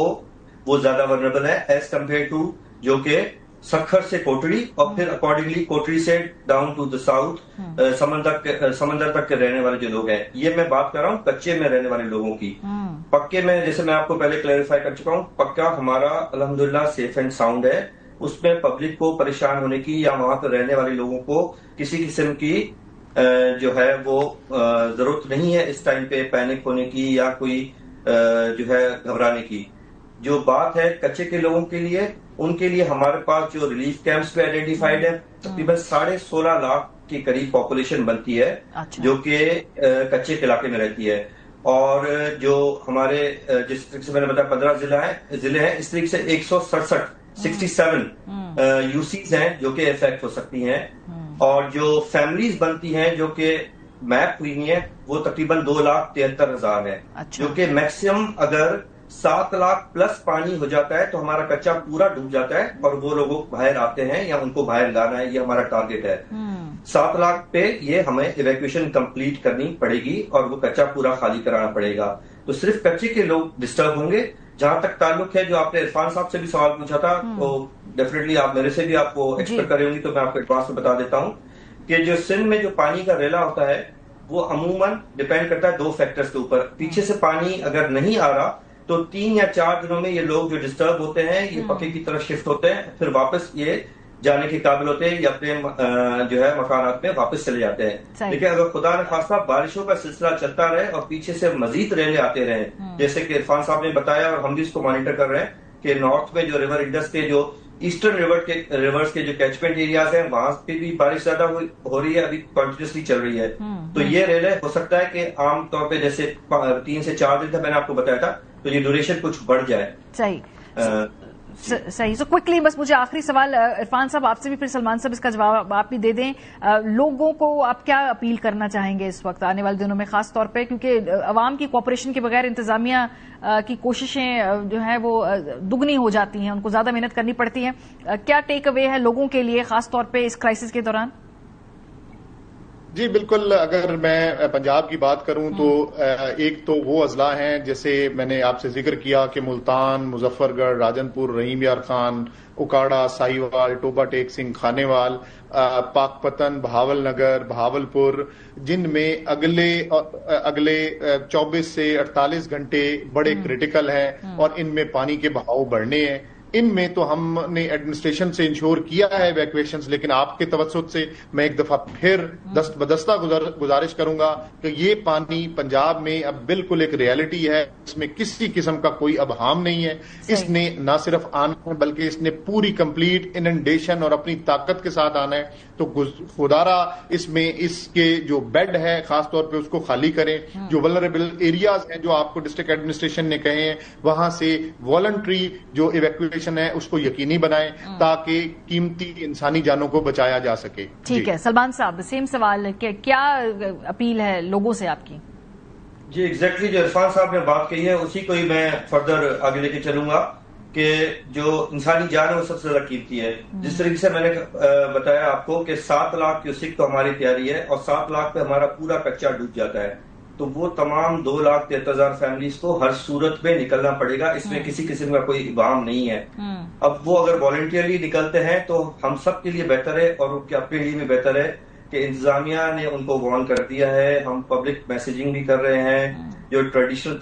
[SPEAKER 3] وہ زیادہ ولنریبل ہے ایز کمپیئر ٹو جو کہ سکھر سے کوٹڑی، اور پھر اکارڈنگلی کوٹڑی سے ڈاؤن ٹو دا ساؤتھ سمندر تک کے رہنے والے جو لوگ ہیں. یہ میں بات کر رہا ہوں کچے میں رہنے والے لوگوں کی. پکے میں جیسے میں آپ کو پہلے کلیریفائی کر چکا ہوں، پکا ہمارا الحمدللہ سیف اینڈ ساؤنڈ ہے. اس میں پبلک کو پریشان ہونے کی یا وہاں پہ رہنے والے لوگوں کو کسی قسم کی جو ہے وہ ضرورت نہیں ہے اس ٹائم پہ پینک ہونے کی یا کوئی جو ہے گھبرانے کی. جو بات ہے کچے کے لوگوں کے لیے، ان کے لیے ہمارے پاس جو ریلیف کیمپس پہ آئیڈینٹیفائڈ ہے تقریباً 16.5 لاکھ کے قریب پاپولیشن بنتی ہے جو کہ کچے کے علاقے میں رہتی ہے. اور جو ہمارے جس طریقے سے میں نے بتایا 15 ضلع ہیں، اس طریقے سے 167 یوسیز ہیں جو کہ افیکٹ ہو سکتی ہیں. اور جو فیملیز بنتی ہیں جو کہ میپ ہوئی ہیں وہ تقریباً 2,73,000 ہے، جو کہ میکسیمم اگر 7 لاکھ پلس پانی ہو جاتا ہے تو ہمارا کچا پورا ڈوب جاتا ہے اور وہ لوگ باہر آتے ہیں یا ان کو باہر لانا ہے، یہ ہمارا ٹارگیٹ ہے. 7 لاکھ پہ یہ ہمیں ایویکویشن کمپلیٹ کرنی پڑے گی اور وہ کچا پورا خالی کرانا پڑے گا. تو صرف کچے کے لوگ ڈسٹرب ہوں گے. جہاں تک تعلق ہے جو آپ نے عرفان صاحب سے بھی سوال پوچھا تھا تو ڈیفینیٹلی آپ میرے سے بھی آپ کو ایکسپیکٹ کریں گی، تو میں آپ کو ایڈوانس میں بتا دیتا ہوں کہ جو سندھ میں جو پانی کا ریلا ہوتا ہے وہ عموماً ڈپینڈ کرتا ہے 2 فیکٹرز کے اوپر. پیچھے سے پانی اگر نہیں آ رہا تو 3 یا 4 دنوں میں یہ لوگ جو ڈسٹرب ہوتے ہیں یہ پکے کی طرف شفٹ ہوتے ہیں، پھر واپس یہ جانے کے قابل ہوتے ہیں یا اپنے جو ہے مکانات میں واپس چلے جاتے ہیں. لیکن اگر خدا نخواستہ بارشوں کا سلسلہ چلتا رہے اور پیچھے سے مزید ریلے آتے رہے، جیسے کہ عرفان صاحب نے بتایا اور ہم بھی اس کو مانیٹر کر رہے ہیں کہ نارتھ میں جو ریور انڈس کے جو ایسٹرن ریورس کے جو کیچمنٹ ایریاز ہیں وہاں پہ بھی بارش زیادہ ہو رہی ہے، ابھی کنٹینیوسلی چل رہی ہے. تو یہ ریلے ہو سکتا ہے کہ عام طور پہ جیسے 3 سے 4 دن تھا میں نے آپ کو بتایا تھا، تو یہ ڈیوریشن کچھ بڑھ جائے.
[SPEAKER 1] صحیح. سو کوئکلی بس مجھے آخری سوال عرفان صاحب آپ سے بھی، پھر سلمان صاحب اس کا جواب آپ بھی دے دیں. لوگوں کو آپ کیا اپیل کرنا چاہیں گے اس وقت آنے والے دنوں میں، خاص طور پہ کیونکہ عوام کی کوآپریشن کے بغیر انتظامیہ کی کوششیں جو ہیں وہ دگنی ہو جاتی ہیں، ان کو زیادہ محنت کرنی پڑتی ہے. کیا ٹیک اوے ہے لوگوں کے لیے خاص طور پہ اس کرائسس کے دوران؟
[SPEAKER 2] جی بالکل، اگر میں پنجاب کی بات کروں تو ایک تو وہ اضلاع ہیں جیسے میں نے آپ سے ذکر کیا کہ ملتان، مظفر گڑھ، راجن پور، رحیم یار خان، اکاڑا، ساہیوال، ٹوبا ٹیک سنگھ، خانیوال، پاک پتن، بہاول نگر، بہاولپور، جن میں اگلے 24 سے 48 گھنٹے بڑے کریٹیکل ہیں اور ان میں پانی کے بہاؤ بڑھنے ہیں. ان میں تو ہم نے ایڈمنسٹریشن سے انشور کیا ہے ایویکویشنز، لیکن آپ کے توسط سے میں ایک دفعہ پھر دست بدستہ گزارش کروں گا کہ یہ پانی پنجاب میں اب بالکل ایک ریالٹی ہے، اس میں کسی قسم کا کوئی ابہام نہیں ہے. اس نے نہ صرف آنا ہے بلکہ اس نے پوری کمپلیٹ اننڈیشن اور اپنی طاقت کے ساتھ آنا ہے. تو خدارا اس میں اس کے جو بیڈ ہے خاص طور پہ اس کو خالی کریں. جو ولنریبل ایریاز ہیں جو آپ کو ڈسٹرکٹ ایڈمنسٹریشن نے کہے ہیں وہاں سے والنٹری جو ایویکویشن ہے اس کو یقینی بنائیں تاکہ قیمتی انسانی جانوں کو بچایا جا سکے.
[SPEAKER 1] ٹھیک ہے سلمان صاحب، سیم سوال کہ کیا اپیل ہے لوگوں سے آپ کی؟
[SPEAKER 3] جی ایگزیکٹلی جو عرفان صاحب نے بات کہی ہے اسی کو ہی میں فردر آگے لے کے چلوں گا کہ جو انسانی جان ہے وہ سب سے زیادہ قیمتی ہے. جس طریقے سے میں نے بتایا آپ کو کہ 7 لاکھ کیوسک تو ہماری تیاری ہے اور 7 لاکھ پہ ہمارا پورا کچا ڈوب جاتا ہے، تو وہ تمام 2,73,000 فیملیز کو ہر صورت میں نکلنا پڑے گا. اس میں کسی قسم کا کوئی ابہام نہیں ہے. اب وہ اگر والنٹیئرلی نکلتے ہیں تو ہم سب کے لیے بہتر ہے اور ان کے اپنے لیے بھی بہتر ہے کہ انتظامیہ نے ان کو وارن کر دیا ہے. ہم پبلک میسیجنگ بھی کر رہے ہیں، جو ٹریڈیشنل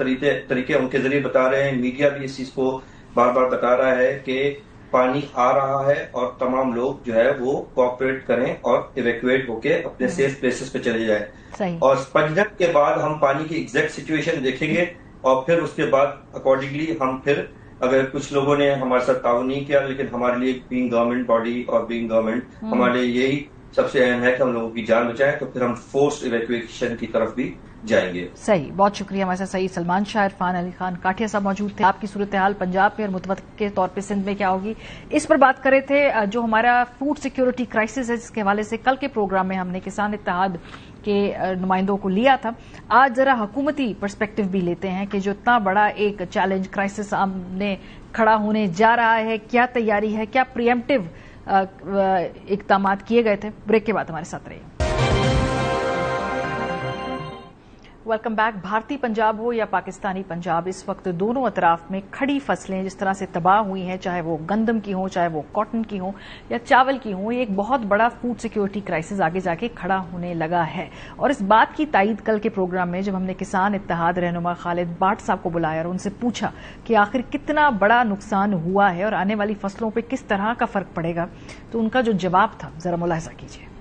[SPEAKER 3] طریقے ان کے ذریعے بتا رہے ہیں. میڈیا بھی اس چیز کو بار بار بتا رہا ہے کہ پانی آ رہا ہے اور تمام لوگ جو ہے وہ کوآپریٹ کریں اور ایویکویٹ ہو کے اپنے سیف پلیسز پہ چلے جائیں. اور 5 دن کے بعد ہم پانی کی ایگزیکٹ سچویشن دیکھیں گے اور پھر اس کے بعد اکارڈنگلی ہم پھر اگر کچھ لوگوں نے ہمارے ساتھ تعاون نہیں کیا، لیکن ہمارے لیے بینگ گورنمنٹ باڈی اور بینگ گورنمنٹ ہمارے لیے یہی سب سے اہم ہے کہ ہم لوگوں کی جان بچائیں، تو پھر ہم فورسڈ ایویکویشن کی طرف بھی جائیں گے.
[SPEAKER 1] صحیح، بہت شکریہ. ہمارے ساتھ صحیح سلمان شاہ، عرفان علی خان کاٹھیا صاحب موجود تھے. آپ کی صورتحال پنجاب میں اور متوقع طور پہ سندھ میں کیا ہوگی اس پر بات کر رہے تھے. جو ہمارا فوڈ سیکیورٹی کرائسس ہے جس کے حوالے سے کل کے پروگرام میں ہم نے کسان اتحاد کے نمائندوں کو لیا تھا، آج ذرا حکومتی پرسپیکٹو بھی لیتے ہیں کہ جو اتنا بڑا ایک چیلنج کرائسس سامنے کھڑا ہونے جا رہا ہے، کیا تیاری ہے، کیا پریمپٹیو اقدامات کیے گئے تھے. بریک کے بعد ہمارے ساتھ رہیے. Welcome back. بھارتی پنجاب ہو یا پاکستانی پنجاب، اس وقت دونوں اطراف میں کھڑی فصلیں جس طرح سے تباہ ہوئی ہیں، چاہے وہ گندم کی ہوں، چاہے وہ کاٹن کی ہوں یا چاول کی ہوں، یہ ایک بہت بڑا فوڈ سیکیورٹی کرائسس آگے جا کے کھڑا ہونے لگا ہے. اور اس بات کی تائید کل کے پروگرام میں جب ہم نے کسان اتحاد رہنما خالد بٹ صاحب کو بلایا اور ان سے پوچھا کہ آخر کتنا بڑا نقصان ہوا ہے اور آنے والی فصلوں پہ کس طرح کا فرق پڑے گا، تو ان کا جو جواب تھا ذرا ملاحظہ کیجیے.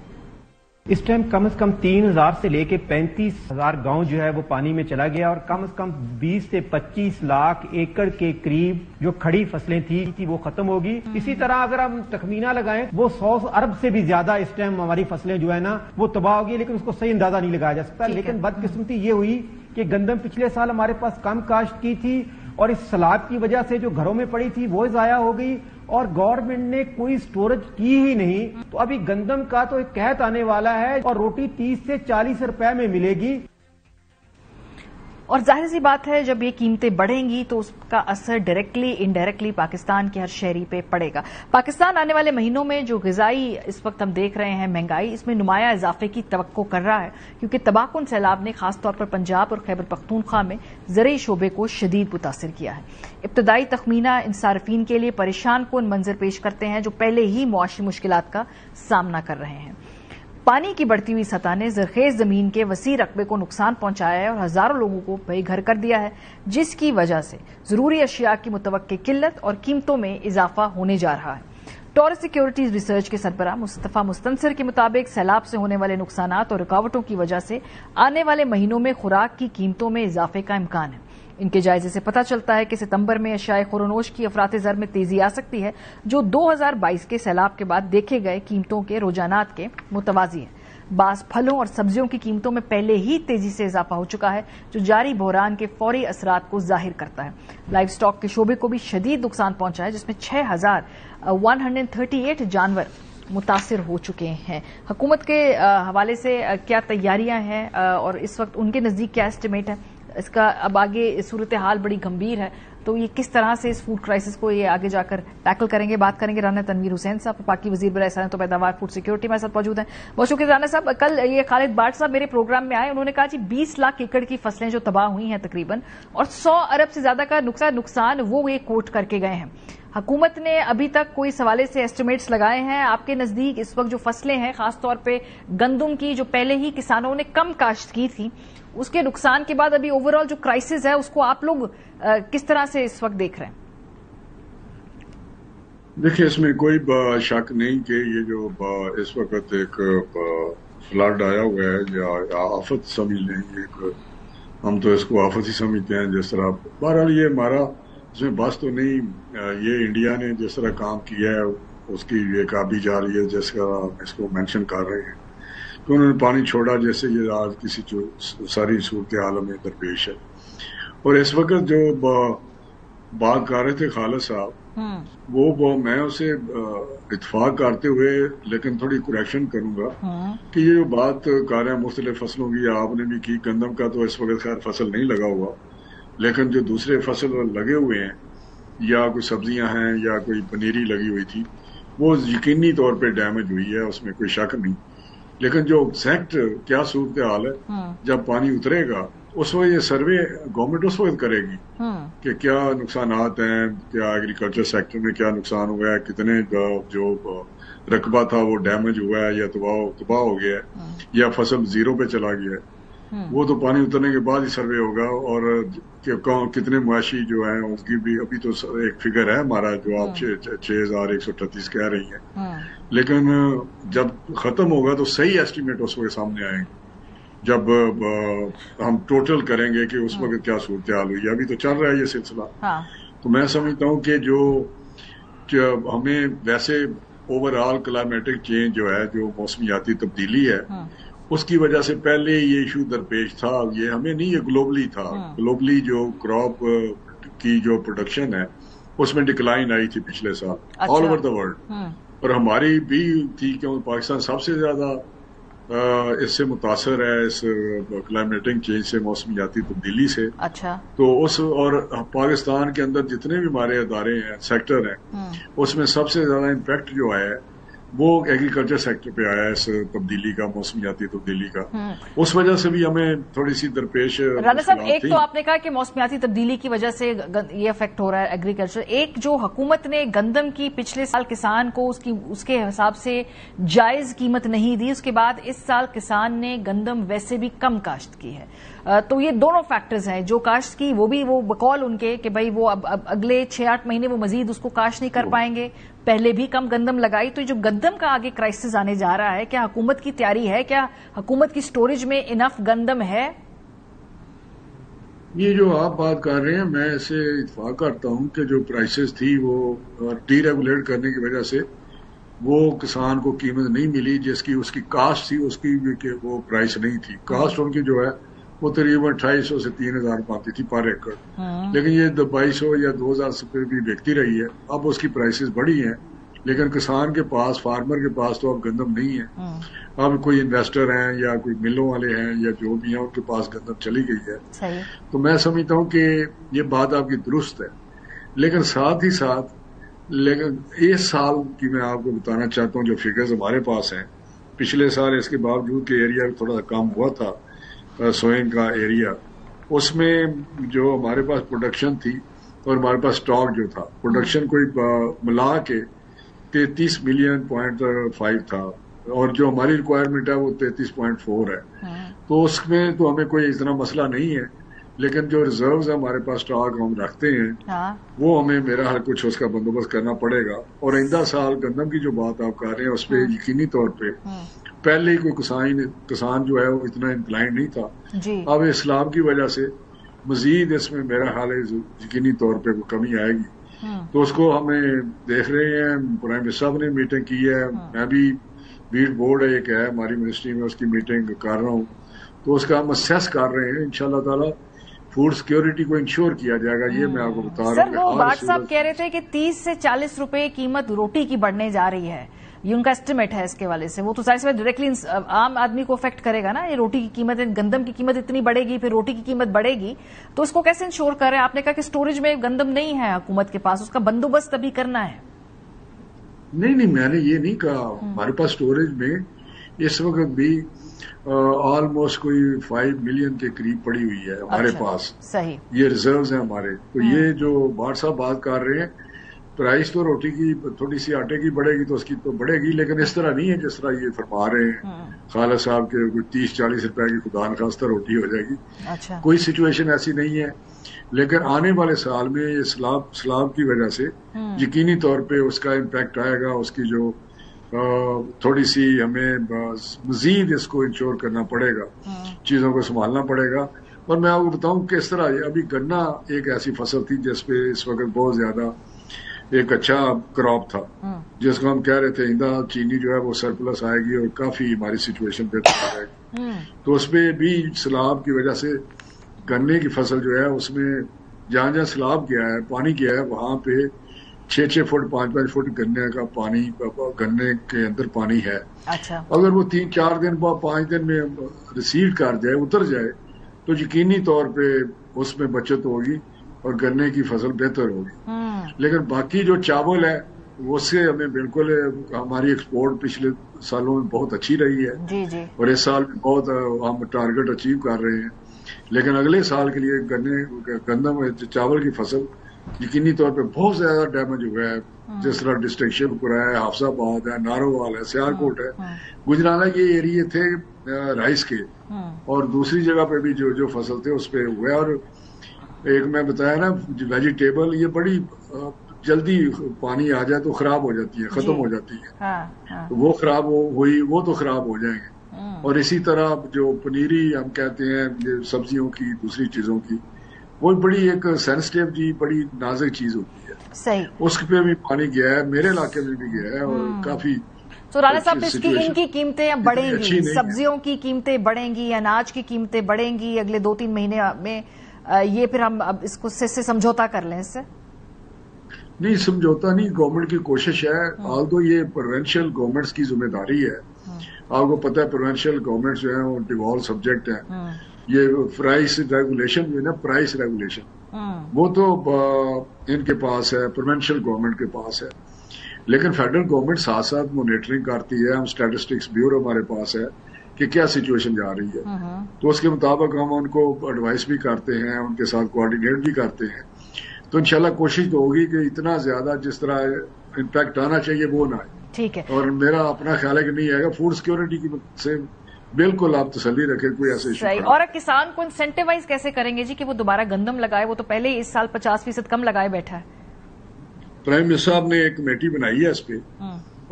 [SPEAKER 4] اس ٹائم کم از کم 3,000 سے لے کے 35,000 گاؤں جو ہے وہ پانی میں چلا گیا اور کم از کم 20 سے 25 لاکھ ایکڑ کے قریب جو کھڑی فصلیں تھی وہ ختم ہوگی. اسی طرح اگر ہم تخمینہ لگائیں وہ 100 ارب سے بھی زیادہ اس ٹائم ہماری فصلیں جو ہے نا وہ تباہ ہوگی، لیکن اس کو صحیح اندازہ نہیں لگایا جا سکتا. لیکن بدقسمتی یہ ہوئی کہ گندم پچھلے سال ہمارے پاس کم کاشت کی تھی اور اس سیلاب کی وجہ سے جو گھروں میں پڑی تھی وہ ضائع ہو گئی اور گورنمنٹ نے کوئی سٹوریج کی ہی نہیں. تو ابھی گندم کا تو ایک قحط آنے والا ہے اور روٹی 30 سے 40 روپے میں ملے گی.
[SPEAKER 1] اور ظاہر سی بات ہے جب یہ قیمتیں بڑھیں گی تو اس کا اثر ڈائریکٹلی انڈائریکٹلی پاکستان کے ہر شہری پہ پڑے گا. پاکستان آنے والے مہینوں میں جو غذائی اس وقت ہم دیکھ رہے ہیں مہنگائی، اس میں نمایاں اضافے کی توقع کر رہا ہے کیونکہ تباہ کن سیلاب نے خاص طور پر پنجاب اور خیبر پختونخوا میں زرعی شعبے کو شدید متاثر کیا ہے. ابتدائی تخمینہ ان صارفین کے لیے پریشان کن منظر پیش کرتے ہیں جو پہلے ہی معاشی مشکلات کا سامنا کر رہے ہیں. پانی کی بڑھتی ہوئی سطح نے زرخیز زمین کے وسیع رقبے کو نقصان پہنچایا ہے اور ہزاروں لوگوں کو بے گھر کر دیا ہے، جس کی وجہ سے ضروری اشیاء کی متوقع قلت اور قیمتوں میں اضافہ ہونے جا رہا ہے. टॉरस सिक्योरिटीज रिसर्च के सरबराह मुस्तफा मुस्तनसिर के मुताबिक सैलाब से होने वाले नुकसानात और रुकावटों की वजह से आने वाले महीनों में खुराक की कीमतों में इजाफे का इम्कान है। इनके जायजे से पता चलता है कि सितंबर में अशियाए खुरोनोश की अफरात ज़र में तेजी आ सकती है, जो 2022 के सैलाब के बाद देखे गए कीमतों के रुझानात के मुतवाजी है। बास फलों और सब्जियों की कीमतों में पहले ही तेजी से इजाफा हो चुका है, जो जारी बहरान के फौरी असरात को जाहिर करता है। लाइव स्टॉक के शोबे को भी शदीद नुकसान पहुंचा है, जिसमें 6,138 जानवर मुतासिर हो चुके हैं। हुकूमत के हवाले से क्या तैयारियां हैं और इस वक्त उनके नजदीक क्या एस्टिमेट है इसका? अब आगे सूरत हाल बड़ी गंभीर है, तो ये किस तरह से इस फूड क्राइसिस को ये आगे जाकर टैकल करेंगे? बात करेंगे राना तनवीर हुसैन साहब, पाकी वजीर बराए सनअत व पैदावार फूड सिक्योरिटी हमारे साथ मौजूद हैं। बहुत शुक्रिया राना साहब। कल ये खालिद बाट साहब मेरे प्रोग्राम में आए, उन्होंने कहा कि 20 लाख एकड़ की फसलें जो तबाह हुई हैं तकरीबन, और 100 अरब से ज्यादा का नुकसान वो ये कोट करके गए हैं। हुकूमत ने अभी तक कोई सवाले से एस्टिमेट्स लगाए हैं? आपके नजदीक इस वक्त जो फसलें हैं, खासतौर पे गंदम की, जो पहले ही किसानों ने कम काश्त की थी, उसके नुकसान के बाद अभी ओवरऑल जो क्राइसिस है उसको आप लोग किस तरह से इस वक्त देख रहे हैं?
[SPEAKER 5] देखिए, इसमें कोई शक नहीं कि ये जो इस वक्त एक फ्लड आया हुआ है या आफत समझ लें, एक हम तो इसको आफत ही समझते हैं जिस तरह। बहरहाल ये हमारा इसमें बस तो नहीं, ये इंडिया ने जिस तरह काम किया है उसकी ये काबी जा रही है, जिस तरह हम इसको मेंशन कर रहे हैं तो उन्होंने पानी छोड़ा जैसे ये आज किसी जो सारी सूरत हाल में दरपेश है। और इस वक्त जो बात कर रहे थे खालिद साहब, वो मैं उसे इत्फाक करते हुए लेकिन थोड़ी करेक्शन करूंगा कि ये जो बात कर रहे हैं मुख्तलिफ फसलों की, आपने भी की, गंदम का तो इस वक्त खैर फसल नहीं लगा हुआ, लेकिन जो दूसरे फसल लगे हुए हैं या कोई सब्जियां हैं या कोई पनीरी लगी हुई थी, वो यकीनी तौर पे डैमेज हुई है, उसमें कोई शक नहीं। लेकिन जो एग्जैक्ट क्या सूरत हाल है जब पानी उतरेगा, उस वक्त ये सर्वे गवर्नमेंट उस वक्त करेगी कि क्या नुकसानात हैं, क्या एग्रीकल्चर सेक्टर में क्या नुकसान हुआ है, कितने जो रकबा था वो डैमेज हुआ है या तबाह हो गया है या फसल जीरो पे चला गया है। वो तो पानी उतरने के बाद ही सर्वे होगा। और कितने मुआशी जो है उसकी भी अभी तो एक फिगर है हमारा, जो आप 6,138 कह रही हैं, लेकिन जब खत्म होगा तो सही एस्टिमेट उस वक्त सामने आएंगे जब हम टोटल करेंगे कि उस वक्त क्या सूरत हाल हुई है। अभी तो चल रहा है ये सिलसिला। तो मैं समझता हूँ कि जो हमें वैसे ओवरऑल क्लाइमेटिक चेंज जो है, जो मौसमियाती तब्दीली है, उसकी वजह से पहले ये इशू दरपेश था। ये हमें नहीं, ये ग्लोबली था। ग्लोबली जो क्रॉप की जो प्रोडक्शन है उसमें डिक्लाइन आई थी पिछले साल ऑल ओवर द वर्ल्ड, और हमारी भी थी, क्योंकि पाकिस्तान सबसे ज्यादा इससे मुतासर है, इस क्लाइमेटिक चेंज से, मौसमियाती तब्दीली से।
[SPEAKER 1] अच्छा।
[SPEAKER 5] तो और पाकिस्तान के अंदर जितने भी हमारे अदारे हैं, सेक्टर हैं, उसमें सबसे ज्यादा इम्पैक्ट जो है वो एग्रीकल्चर सेक्टर पे आया है, इस तब्दीली का, मौसमियाती तब्दीली का। उस वजह से भी हमें थोड़ी सी दरपेश।
[SPEAKER 1] राना साहब, एक तो आपने कहा कि मौसमियाती तब्दीली की वजह से ये अफेक्ट हो रहा है एग्रीकल्चर। एक जो हुकूमत ने गंदम की पिछले साल किसान को उसके हिसाब से जायज कीमत नहीं दी, उसके बाद इस साल किसान ने गंदम वैसे भी कम काश्त की है। तो ये दोनों फैक्टर्स हैं। जो काश्त की वो बकौल उनके कि भाई वो अब अगले 6-8 महीने वो मजीद उसको काश्त नहीं कर पाएंगे, पहले भी कम गंदम लगाई। तो जो गंदम का आगे क्राइसिस आने जा रहा है, क्या हुकूमत की तैयारी है? क्या हुकूमत की स्टोरेज में इनफ गंदम है?
[SPEAKER 5] ये जो आप बात कर रहे हैं, मैं इसे इत्फाक करता हूं कि जो प्राइसेस थी वो डीरेगुलेट करने की वजह से वो किसान को कीमत नहीं मिली जिसकी उसकी कास्ट थी, उसकी वो प्राइस नहीं थी। कास्ट उनकी जो है वो तकरीबन 250 से 3,000 पाती थी पर एकड़, लेकिन ये 2,200 या 2,000 से भी बिकती रही है। अब उसकी प्राइसेस बढ़ी हैं, लेकिन किसान के पास, फार्मर के पास तो अब गंदम नहीं है। अब कोई इन्वेस्टर हैं या कोई मिलों वाले हैं या जो भी हैं, उनके पास गंदम चली गई है।
[SPEAKER 1] सही।
[SPEAKER 5] तो मैं समझता हूँ कि ये बात आपकी दुरुस्त है, लेकिन साथ ही साथ इस साल की मैं आपको बताना चाहता हूँ जो फिगर्स हमारे पास हैं। पिछले साल इसके बावजूद के एरिया थोड़ा कम हुआ था, सोइंग का एरिया, उसमें जो हमारे पास प्रोडक्शन थी और हमारे पास स्टॉक जो था, प्रोडक्शन कोई मिला के 33 मिलियन 0.5 था, और जो हमारी रिक्वायरमेंट है वो 33.4 है। तो उसमें तो हमें कोई इतना मसला नहीं है, لیکن جو ریزروز ہیں ہمارے پاس اسٹاک ہم رکھتے ہیں وہ ہمیں میرا ہر کچھ اس کا بندوبست کرنا پڑے گا. اور آئندہ سال گندم کی جو بات آپ کر رہے ہیں اس پہ یقینی طور پہ پہلے ہی کوئی کسان جو ہے وہ اتنا انکلائنڈ نہیں تھا. اب اسلام کی وجہ سے مزید اس میں میرا خیال ہے یقینی طور پہ وہ کمی آئے گی. تو اس کو ہمیں دیکھ رہے ہیں, پرائم منسٹر صاحب نے میٹنگ کی ہے, میں بھی بیٹ بورڈ ایک ہے ہماری منسٹری میں اس کی میٹنگ کر رہا ہوں. تو اس کا ہم اسیس کر رہے ہیں. انشاءاللہ تعالی فوڈ سیکیورٹی کو انشور کیا جائے گا. یہ میں آپ کو بتا رہا ہوں.
[SPEAKER 1] سر وہ بھٹ صاحب کہہ رہے تھے کہ 30 سے 40 روپے قیمت روٹی کی بڑھنے جا رہی ہے, یہ ان کا اسٹیمیٹ ہے اس کے والے سے. وہ تو ظاہر سی بات ڈائریکٹلی عام آدمی کو افیکٹ کرے گا نا. یہ روٹی کی قیمت, گندم کی قیمت اتنی بڑھے گی, پھر روٹی کی قیمت بڑھے گی, تو اس کو کیسے انشور کر رہے ہیں؟ آپ نے کہا کہ سٹوریج میں گندم نہیں ہے حکومت کے پاس, اس کا بندوبست ابھی کرنا ہے.
[SPEAKER 5] نہیں, میں نے یہ نہیں کہا. ہمارے پاس سٹوریج میں اس وقت بھی آلموسٹ کوئی 5 ملین کے قریب پڑی ہوئی ہے ہمارے پاس.
[SPEAKER 1] صحیح,
[SPEAKER 5] یہ ریزروز ہیں ہمارے. تو یہ جو بھٹ صاحب بات کر رہے ہیں, پرائز تو روٹی کی تھوڑی سی آٹے کی بڑھے گی تو اس کی تو بڑھے گی, لیکن اس طرح نہیں ہے جس طرح یہ فرما رہے ہیں خالد صاحب کے 30-40 روپے کی خدا نخواستہ روٹی ہو جائے گی. کوئی سچویشن ایسی نہیں ہے. لیکن آنے والے سال میں یہ سیلاب کی وجہ سے یقینی طور پہ اس کا امپیکٹ آئے گا. اس کی جو تھوڑی سی ہمیں مزید اس کو انشور کرنا پڑے گا, چیزوں کو سنبھالنا پڑے گا. اور میں آپ کو بتاؤں کس طرح ابھی گنا ایک ایسی فصل تھی جس پہ اس وقت بہت زیادہ ایک اچھا کراپ تھا, جس کو ہم کہہ رہے تھے آئندہ چینی جو ہے وہ سرپلس آئے گی اور کافی ہماری سچویشن بہتر آ جائے گی. تو اس پہ بھی سیلاب کی وجہ سے گنے کی فصل جو ہے اس میں جہاں جہاں سیلاب گیا ہے, پانی گیا ہے, وہاں پہ 6-6 فٹ 5-5 فٹ گنے کا پانی, گنے کے اندر پانی ہے. اگر وہ 3-4 دن 5 دن میں ریسیڈ کر جائے, اتر جائے, تو یقینی طور پہ اس میں بچت ہوگی اور گنے کی فصل بہتر ہوگی. لیکن باقی جو چاول ہے اس سے ہمیں بالکل, ہماری ایکسپورٹ پچھلے سالوں میں بہت اچھی رہی ہے اور اس سال بھی بہت ہم ٹارگٹ اچیو کر رہے ہیں. لیکن اگلے سال کے لیے گندم چاول کی فصل یقینی طور پہ بہت زیادہ ڈیمیج ہوا ہے. جس طرح ڈسٹرکٹ شیو پورہ ہے, حافظ آباد ہے, نارووال ہے, سیالکوٹ ہے, گجرانہ یہ ایریے تھے رائس کے, اور دوسری جگہ پہ بھی جو فصل تھے اس پہ ہوئے. اور ایک میں بتایا نا ویجیٹیبل, یہ بڑی جلدی پانی آ جائے تو خراب ہو جاتی ہے, ختم ہو جاتی ہے. وہ خراب ہوئی, وہ تو خراب ہو جائیں گے. اور اسی طرح جو پنیری ہم کہتے ہیں سبزیوں کی, دوسری چیزوں کی, وہ بڑی ایک سینسٹیو جی بڑی نازک چیز ہوتی ہے.
[SPEAKER 1] صحیح,
[SPEAKER 5] اس پہ بھی پانی گیا ہے, میرے علاقے میں بھی گیا ہے اور کافی.
[SPEAKER 1] تو رانا صاحب ان کی قیمتیں بڑھیں گی, سبزیوں کی قیمتیں بڑھیں گی, اناج کی قیمتیں بڑھیں گی اگلے 2-3 مہینے میں, یہ پھر ہم اب اس کو سے سمجھوتا کر لیں؟ اس سے
[SPEAKER 5] نہیں سمجھوتا نہیں, گورنمنٹ کی کوشش ہے. آلدو یہ پروونشل گورنمنٹس کی ذمہ داری ہے. آپ کو پتہ ہے پروونشل گورنمنٹ جو ہیں وہ ڈیوالو سبجیکٹ ہیں. یہ پرائس ریگولیشن جو ہے نا, پرائس ریگولیشن, وہ تو ان کے پاس ہے, پروونشل گورنمنٹ کے پاس ہے. لیکن فیڈرل گورنمنٹ ساتھ ساتھ مانیٹرنگ کرتی ہے. ہم اسٹیٹسٹکس بیورو ہمارے پاس ہے کہ کیا سچویشن جا رہی ہے, تو اس کے مطابق ہم ان کو ایڈوائس بھی کرتے ہیں, ان کے ساتھ کوآرڈینیٹ بھی کرتے ہیں. تو انشاءاللہ کوشش تو ہوگی کہ اتنا زیادہ جس طرح امپیکٹ آنا چاہیے وہ نہ آئے.
[SPEAKER 1] ٹھیک ہے, اور
[SPEAKER 5] میرا اپنا خیال ہے کہ نہیں آئے گا. فوڈ سیکیورٹی کی سے بالکل آپ تسلی رکھیں, کوئی ایسے ایشو نہیں.
[SPEAKER 1] اور کسان کو انسینٹیوائز کیسے کریں گے جی کہ وہ دوبارہ گندم لگائے؟ وہ تو پہلے ہی اس سال 50% کم لگائے بیٹھا ہے.
[SPEAKER 5] پرائم منسٹر صاحب نے ایک کمیٹی بنائی ہے اس پہ,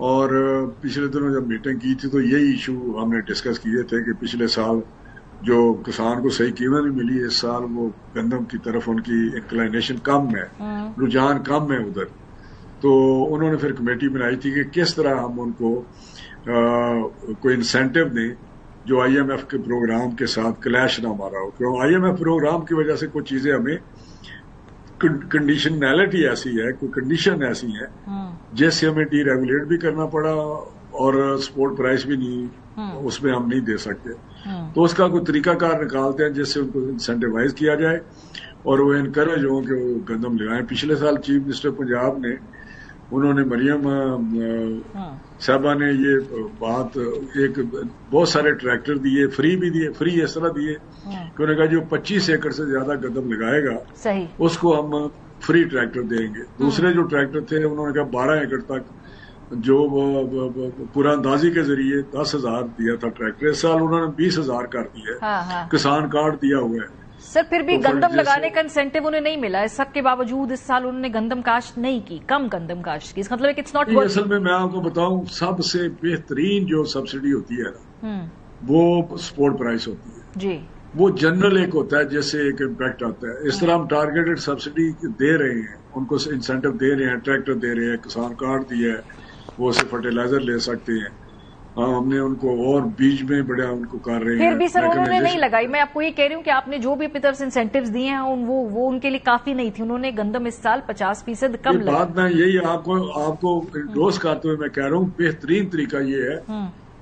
[SPEAKER 5] اور پچھلے دنوں جب میٹنگ کی تھی تو یہی ایشو ہم نے ڈسکس کیے تھے کہ پچھلے سال جو کسان کو صحیح قیمت نہیں ملی, اس سال وہ گندم کی طرف ان کی انکلائنیشن کم ہے, رجحان کم ہے ادھر. تو انہوں نے پھر کمیٹی بنائی تھی کہ کس طرح ہم ان کو کوئی انسینٹیو دیں جو آئی ایم ایف کے پروگرام کے ساتھ کلیش نہ مارا ہو. کیوں آئی ایم ایف پروگرام کی وجہ سے کچھ چیزیں ہمیں کنڈیشنلٹی ایسی ہے, کوئی کنڈیشن ایسی ہے جس سے ہمیں ڈی ریگولیٹ بھی کرنا پڑا اور سپورٹ پرائز بھی نہیں, اس میں ہم نہیں دے سکتے. تو اس کا کوئی طریقہ کار نکالتے ہیں جس سے ان کو انسینٹیوائز کیا جائے اور وہ انکریج ہوں کہ وہ گندم لگائیں. پچھلے سال چیف منسٹر پنجاب نے, انہوں نے مریم صاحبہ نے یہ بات, ایک بہت سارے ٹریکٹر دیے, فری بھی دیے, فری اس طرح دیے کہ انہوں نے کہا جو 25 ایکڑ سے زیادہ گندم لگائے گا اس کو ہم فری ٹریکٹر دیں گے. دوسرے جو ٹریکٹر تھے انہوں نے کہا 12 ایکڑ تک جو پورا اندازی کے ذریعے 10,000 دیا تھا ٹریکٹر, اس سال انہوں نے 20,000 کر دیا ہے. کسان کارڈ دیا ہوا ہے.
[SPEAKER 1] सर फिर भी गंदम लगाने का इंसेंटिव उन्हें नहीं मिला, इस सब के बावजूद इस साल उन्होंने गंदम काश्त नहीं की, कम गंदम काश्त की। इसका मतलब इट्स नॉट वर्किंग।
[SPEAKER 5] असल में मैं आपको बताऊं, सबसे बेहतरीन जो सब्सिडी होती है ना, वो सपोर्ट प्राइस होती है
[SPEAKER 1] जी।
[SPEAKER 5] वो जनरल एक होता है, जैसे एक इम्पैक्ट आता है। इस तरह हम टारगेटेड सब्सिडी दे रहे हैं, उनको इंसेंटिव दे रहे हैं, ट्रैक्टर दे रहे हैं, किसान कार्ड दिया है, वो उससे फर्टिलाइजर ले सकते हैं। हमने उनको और बीज में बड़ा उनको कर रहे हैं।
[SPEAKER 1] फिर भी सर उन्होंने नहीं लगाई। मैं आपको ये कह रही हूँ कि आपने जो भी अपनी तरफ से इंसेंटिव्स दिए हैं वो उनके लिए काफी नहीं थी। उन्होंने गंदम इस साल 50% कम लगा।
[SPEAKER 5] बात मैं यही आपको इंडोर्स करते हुए मैं कह रहा हूँ, बेहतरीन तरीका ये है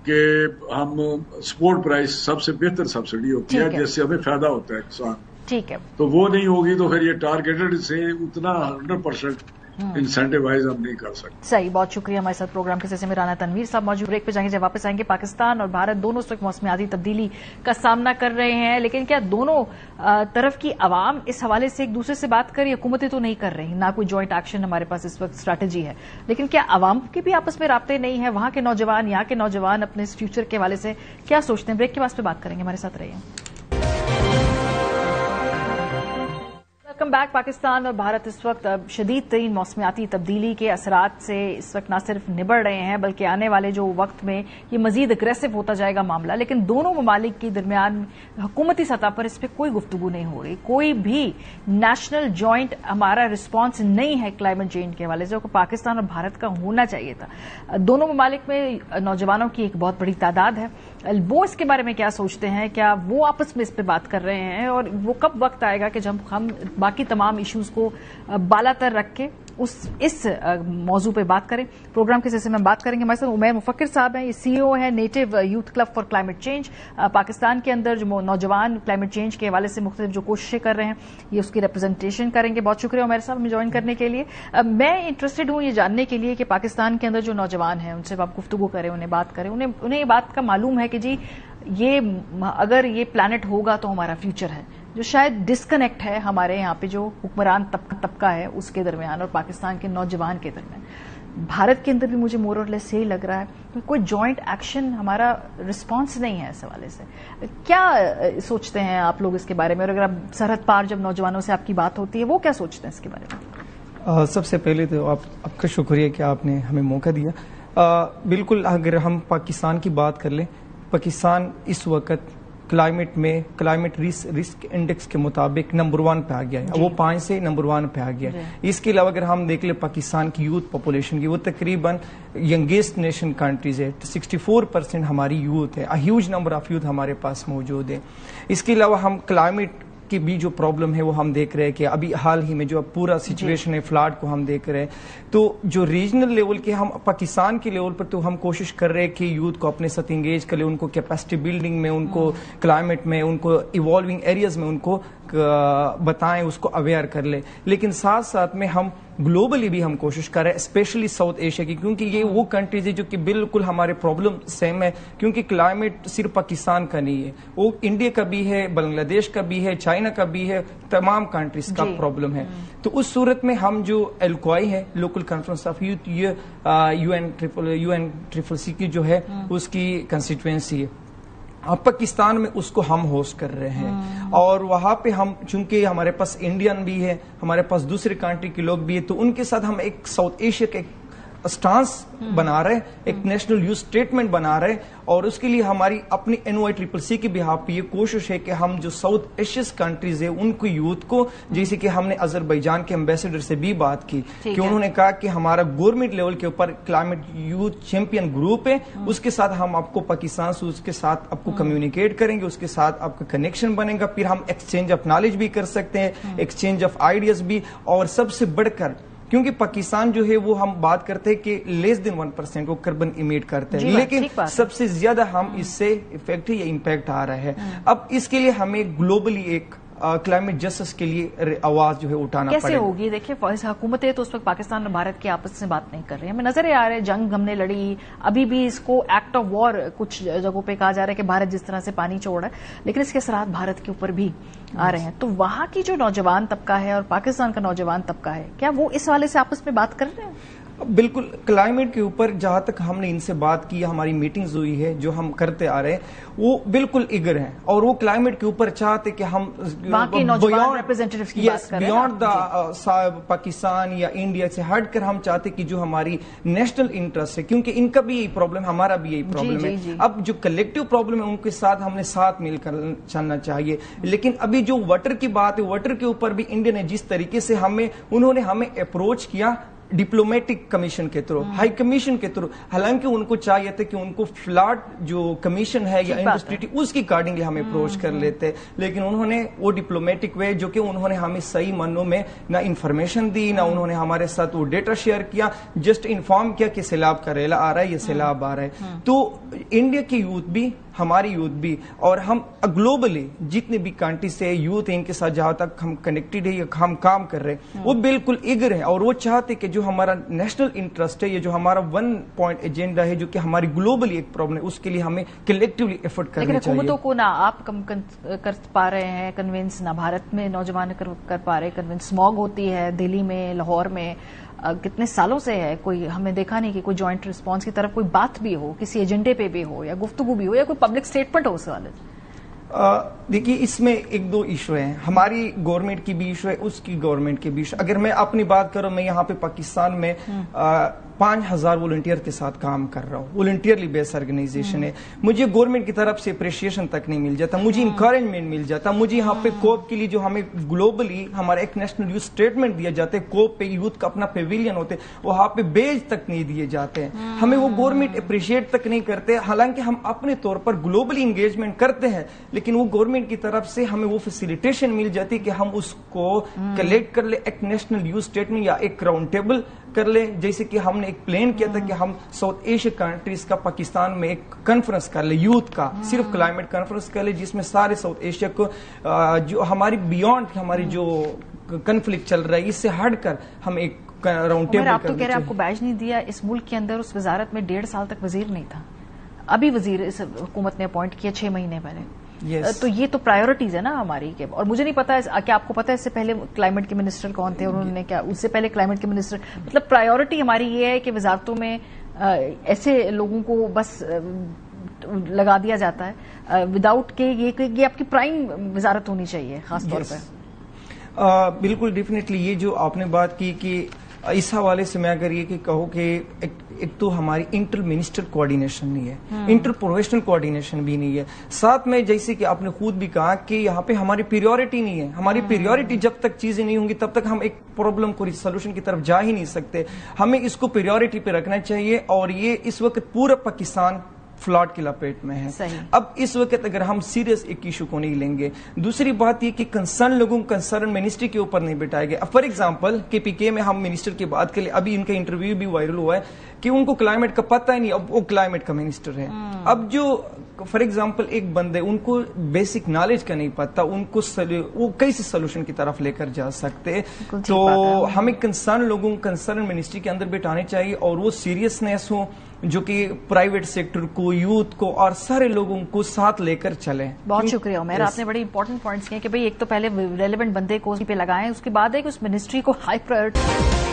[SPEAKER 5] कि हम सपोर्ट प्राइस सबसे बेहतर सब्सिडी होती है, जिससे हमें फायदा होता है किसान।
[SPEAKER 1] ठीक है,
[SPEAKER 5] तो वो नहीं होगी तो फिर ये टारगेटेड से उतना 100% इंसेंटिवाइज हम नहीं कर सकते।
[SPEAKER 1] सही, बहुत शुक्रिया। हमारे साथ प्रोग्राम के सिलसिले में राना तनवीर साहब मौजूद। ब्रेक पे जाएंगे, जब वापस आएंगे। पाकिस्तान और भारत दोनों इस वक्त मौसमियाती तब्दीली का सामना कर रहे हैं, लेकिन क्या दोनों तरफ की आवाम इस हवाले से एक दूसरे से बात कर रही है? हुकूमतें तो नहीं कर रही, ना कोई ज्वाइंट एक्शन हमारे पास इस वक्त स्ट्रैटेजी है, लेकिन क्या आवाम के भी आपस में राब्ते नहीं है? वहां के नौजवान, यहाँ के नौजवान अपने इस फ्यूचर के हवाले से क्या सोचते हैं? ब्रेक के बाद पे बात करेंगे, हमारे साथ रहिए। Welcome back. पाकिस्तान और भारत इस वक्त शदीद तरीन मौसमियाती तब्दीली के असरात से इस वक्त न सिर्फ निबड़ रहे हैं, बल्कि आने वाले जो वक्त में ये मजीद अग्रेसिव होता जाएगा मामला। लेकिन दोनों ममालिक के दरमियान हुकूमती सतह पर इस पर कोई गुफ्तगू नहीं हो रही, कोई भी नेशनल जॉइंट हमारा रिस्पॉन्स नहीं है क्लाइमेट चेंज के हवाले से, जो पाकिस्तान और भारत का होना चाहिए था। दोनों ममालिक में नौजवानों की एक बहुत बड़ी तादाद है। वो इसके बारे में क्या सोचते हैं? क्या वो आपस में इस पर बात कर रहे हैं? और वो कब वक्त आएगा कि जब हम बाकी तमाम इश्यूज को बालातर रख के इस मौजू पे बात करें? प्रोग्राम के सिलसिले में बात करेंगे। हमारे साथ उमैर मुफक्किर साहब हैं, ये सीईओ है native youth club for climate change. Pakistan के अंदर जो नौजवान क्लाइमेट चेंज के हवाले से मुख्तलिफ जो कोशिशें कर रहे हैं, ये उसकी रिप्रेजेंटेशन करेंगे। बहुत शुक्रिया उमैर साहब हमें ज्वाइन करने के लिए। मैं इंटरेस्टेड हूं ये जानने के लिए कि पाकिस्तान के अंदर जो नौजवान हैं उनसे आप गुफ्तगू करें, उन्हें बात करें, उन्हें ये बात का मालूम है कि जी ये अगर ये प्लैनेट होगा तो हमारा फ्यूचर है। जो शायद डिस्कनेक्ट है हमारे यहाँ पे जो हुक्मरान तबका है उसके दरमियान और पाकिस्तान के नौजवान के दरमियान। भारत के अंदर भी मुझे मोर और लेस यही लग रहा है कि कोई जॉइंट एक्शन, हमारा रिस्पांस नहीं है इस हवाले से। क्या सोचते हैं आप लोग इसके बारे में? और अगर आप सरहद पार जब नौजवानों से आपकी बात होती है, वो क्या सोचते हैं इसके बारे में?
[SPEAKER 6] सबसे पहले तो आपका शुक्रिया कि आपने हमें मौका दिया। बिल्कुल, अगर हम पाकिस्तान की बात कर लें, पाकिस्तान इस वक्त क्लाइमेट रिस्क इंडेक्स के मुताबिक नंबर 1 पे आ गया है। वो 5 से नंबर 1 पे आ गया है। इसके अलावा अगर हम देख ले पाकिस्तान की यूथ पॉपुलेशन की, वो तकरीबन यंगेस्ट नेशन कंट्रीज है। 64% हमारी यूथ है। ह्यूज नंबर ऑफ यूथ हमारे पास मौजूद है। इसके अलावा हम क्लाइमेट की भी जो प्रॉब्लम है वो हम देख रहे हैं कि अभी हाल ही में जो पूरा सिचुएशन है फ्लड को हम देख रहे हैं। तो जो रीजनल लेवल के, हम पाकिस्तान के लेवल पर तो हम कोशिश कर रहे हैं कि यूथ को अपने साथ इंगेज कर ले, उनको कैपेसिटी बिल्डिंग में, उनको क्लाइमेट में, उनको इवॉल्विंग एरियाज में उनको बताएं, उसको अवेयर कर ले। लेकिन साथ साथ में हम ग्लोबली भी हम कोशिश कर रहे हैं, स्पेशली साउथ एशिया की, क्योंकि ये वो कंट्रीज है जो कि बिल्कुल हमारे प्रॉब्लम सेम है। क्योंकि क्लाइमेट सिर्फ पाकिस्तान का नहीं है, वो इंडिया का भी है, बांग्लादेश का भी है, चाइना का भी है, तमाम कंट्रीज का प्रॉब्लम है। तो उस सूरत में हम जो एलक्वाई है, लोकल कॉन्फ्रेंस ऑफ यूथ, ये UNCCC की जो है उसकी कंस्टिट्यूएंसी है, अब पाकिस्तान में उसको हम होस्ट कर रहे हैं। और वहां पे हम, चूंकि हमारे पास इंडियन भी है, हमारे पास दूसरे कंट्री के लोग भी है, तो उनके साथ हम एक साउथ एशिया के स्टांस बना रहे, एक नेशनल यूथ स्टेटमेंट बना रहे। और उसके लिए हमारी अपनी NOICCC की बिहाफ पे ये कोशिश है कि हम जो साउथ एशियस कंट्रीज है उनको यूथ को, जैसे कि हमने अजरबैजान के एम्बेसडर से भी बात की कि उन्होंने कहा कि हमारा गवर्नमेंट लेवल के ऊपर क्लाइमेट यूथ चैंपियन ग्रुप है, उसके साथ हम आपको पाकिस्तान से उसके साथ आपको कम्युनिकेट करेंगे, उसके साथ आपका कनेक्शन बनेगा, फिर हम एक्सचेंज ऑफ नॉलेज भी कर सकते हैं, एक्सचेंज ऑफ आइडियाज भी। और सबसे बढ़कर, क्योंकि पाकिस्तान जो है वो हम बात करते हैं कि लेस देन 1% वो कार्बन इमिट करते हैं, लेकिन सबसे ज्यादा हम इससे इफेक्ट या इम्पैक्ट आ रहा है। अब इसके लिए हमें ग्लोबली एक क्लाइमेट जस्टिस के लिए आवाज जो है उठाना
[SPEAKER 1] कैसे होगी? देखिए, हुकूमतें तो उस वक्त पाकिस्तान और भारत की आपस में बात नहीं कर रही है। हमें नजर आ रहा है जंग हमने लड़ी, अभी भी इसको एक्ट ऑफ वॉर कुछ जगहों पे कहा जा रहा है कि भारत जिस तरह से पानी छोड़ रहा है, लेकिन इसके असरात भारत के ऊपर भी आ रहे हैं। तो वहां की जो नौजवान तबका है और पाकिस्तान का नौजवान तबका है, क्या वो इस वाले से आपस में बात कर रहे हैं?
[SPEAKER 6] بالکل क्लाइमेट के ऊपर जहां तक हमने इनसे बात की, हमारी मीटिंग्स हुई है, जो हम करते आ रहे हैं वो बिल्कुल इगर हैं और वो क्लाइमेट के ऊपर चाहते कि हम बियॉन्ड द पाकिस्तान या इंडिया से हटकर हम चाहते कि जो हमारी नेशनल इंटरेस्ट है, क्योंकि इनका भी यही प्रॉब्लम, हमारा भी यही प्रॉब्लम है। अब जो कलेक्टिव प्रॉब्लम है उनके साथ हमने साथ मिलकर चलना चाहिए। लेकिन अभी जो वाटर की बात है, वाटर के ऊपर भी इंडिया ने जिस तरीके से उन्होंने हमें अप्रोच किया डिप्लोमेटिक कमीशन के थ्रू, हाई कमीशन के थ्रू, हालांकि उनको चाहिए था कि उनको फ्लड जो कमीशन है या इंडस्ट्री उसकी अकॉर्डिंगली हमें अप्रोच कर लेते, लेकिन उन्होंने वो डिप्लोमेटिक वे जो कि उन्होंने हमें सही मानों में ना इंफॉर्मेशन दी, ना उन्होंने हमारे साथ वो डेटा शेयर किया, जस्ट इन्फॉर्म किया कि सैलाब का रेला आ रहा है, ये सैलाब आ रहा है। तो इंडिया की यूथ भी, हमारी यूथ भी, और हम ग्लोबली जितने भी कंट्री से यूथ है इनके साथ जहां तक हम कनेक्टेड है या हम काम कर रहे हैं वो बिल्कुल इगर है और वो चाहते कि जो हमारा नेशनल इंटरेस्ट है, ये जो हमारा 1 पॉइंट एजेंडा है जो कि हमारी ग्लोबली एक प्रॉब्लम है, उसके लिए हमें कलेक्टिवली एफर्ट करना चाहिए।
[SPEAKER 1] हुकूमतों को ना आप कम कर पा रहे हैं कन्विंस, ना भारत में नौजवान कर पा रहे कन्विंस। स्मॉग होती है दिल्ली में, लाहौर में, कितने सालों से है, कोई हमने देखा नहीं कि कोई जॉइंट रिस्पांस की तरफ कोई बात भी हो, किसी एजेंडे पे भी हो या गुफ्तगू भी हो या कोई पब्लिक स्टेटमेंट हो उस वाले।
[SPEAKER 6] देखिए इसमें एक दो इशू हैं, हमारी गवर्नमेंट की भी इशू है, उसकी गवर्नमेंट की भी इशू। अगर मैं अपनी बात करूं, मैं यहाँ पे पाकिस्तान में 5000 वॉलंटियर के साथ काम कर रहा हूँ, वॉलंटियरली बेस्ड ऑर्गेनाइजेशन है। मुझे गवर्नमेंट की तरफ से अप्रिशिएशन तक नहीं मिल जाता, मुझे इंकरेजमेंट मिल जाता, मुझे यहाँ पे कोप के लिए जो हमें ग्लोबली हमारा एक नेशनल यूथ स्टेटमेंट दिया जाता है, कोप पे यूथ का अपना पेविलियन होते हैं, वहां पे बेज तक नहीं दिए जाते हैं, हमें वो गवर्नमेंट अप्रिशिएट तक नहीं करते। हालांकि हम अपने तौर पर ग्लोबली इंगेजमेंट करते हैं, लेकिन वो गवर्नमेंट की तरफ से हमें वो फैसिलिटेशन मिल जाती है कि हम उसको कलेक्ट कर ले, एक नेशनल यूथ स्टेटमेंट या एक राउंड टेबल कर ले। जैसे कि हमने एक प्लान किया था कि हम साउथ एशिया कंट्रीज का पाकिस्तान में एक कॉन्फ्रेंस कर ले, यूथ का सिर्फ क्लाइमेट कॉन्फ्रेंस कर ले, जिसमें सारे साउथ एशिया को जो हमारी बियॉन्ड हमारी जो कन्फ्लिक्ट चल रहा है इससे हटकर हम एक राउंड टेबल।
[SPEAKER 1] आप तो कह रहे हैं आपको बैज नहीं दिया, इस मुल्क के अंदर उस वजारत में 1.5 साल तक वजीर नहीं था, अभी वजीर इस हुकूमत ने अपॉइंट किया 6 महीने पहले। तो ये तो प्रायोरिटीज है ना हमारी के। और मुझे नहीं पता है क्या आपको पता है इससे पहले क्लाइमेट के मिनिस्टर कौन थे, उन्होंने क्या, उससे पहले क्लाइमेट के मिनिस्टर, मतलब प्रायोरिटी हमारी ये है कि वजारतों में ऐसे लोगों को बस लगा दिया जाता है विदाउट के ये आपकी प्राइम वजारत होनी चाहिए खासतौर पर।
[SPEAKER 6] बिल्कुल डेफिनेटली ये जो आपने बात की कि इस हवाले से मैं अगर ये कि कहूँ कि एक तो हमारी इंटर मिनिस्टर कोऑर्डिनेशन नहीं है, इंटर प्रोफेशनल कोऑर्डिनेशन भी नहीं है, साथ में जैसे कि आपने खुद भी कहा कि यहाँ पे हमारी प्रायोरिटी नहीं है। हमारी प्रायोरिटी जब तक चीजें नहीं होंगी तब तक हम एक प्रॉब्लम को सोल्यूशन की तरफ जा ही नहीं सकते। हमें इसको प्रायोरिटी पे रखना चाहिए और ये इस वक्त पूरा पाकिस्तान फ्लड की लपेट में है। अब इस वक्त अगर हम सीरियस एक इशू को नहीं लेंगे, दूसरी बात ये कि कंसर्न लोगों को कंसर्न मिनिस्ट्री के ऊपर नहीं बिठाए गए। फॉर एग्जांपल KPK में हम मिनिस्टर की बात के लिए अभी इनका इंटरव्यू भी वायरल हुआ है कि उनको क्लाइमेट का पता ही नहीं, अब वो क्लाइमेट का मिनिस्टर है। अब जो फॉर एग्जांपल एक बंदे उनको बेसिक नॉलेज का नहीं पता, उनको वो कैसे सोल्यूशन की तरफ लेकर जा सकते। तो हमें कंसर्न लोगों कंसर्न मिनिस्ट्री के अंदर बिठाने चाहिए और वो सीरियसनेस हो जो कि प्राइवेट सेक्टर को, यूथ को और सारे लोगों को साथ लेकर चले।
[SPEAKER 1] बहुत शुक्रिया उमर, आपने बड़ी इंपॉर्टेंट पॉइंट्स किए कि भाई एक तो पहले रेलेवेंट बंदे को उसी पे लगाएं, उसके बाद है कि उस मिनिस्ट्री को हाई प्रायोरिटी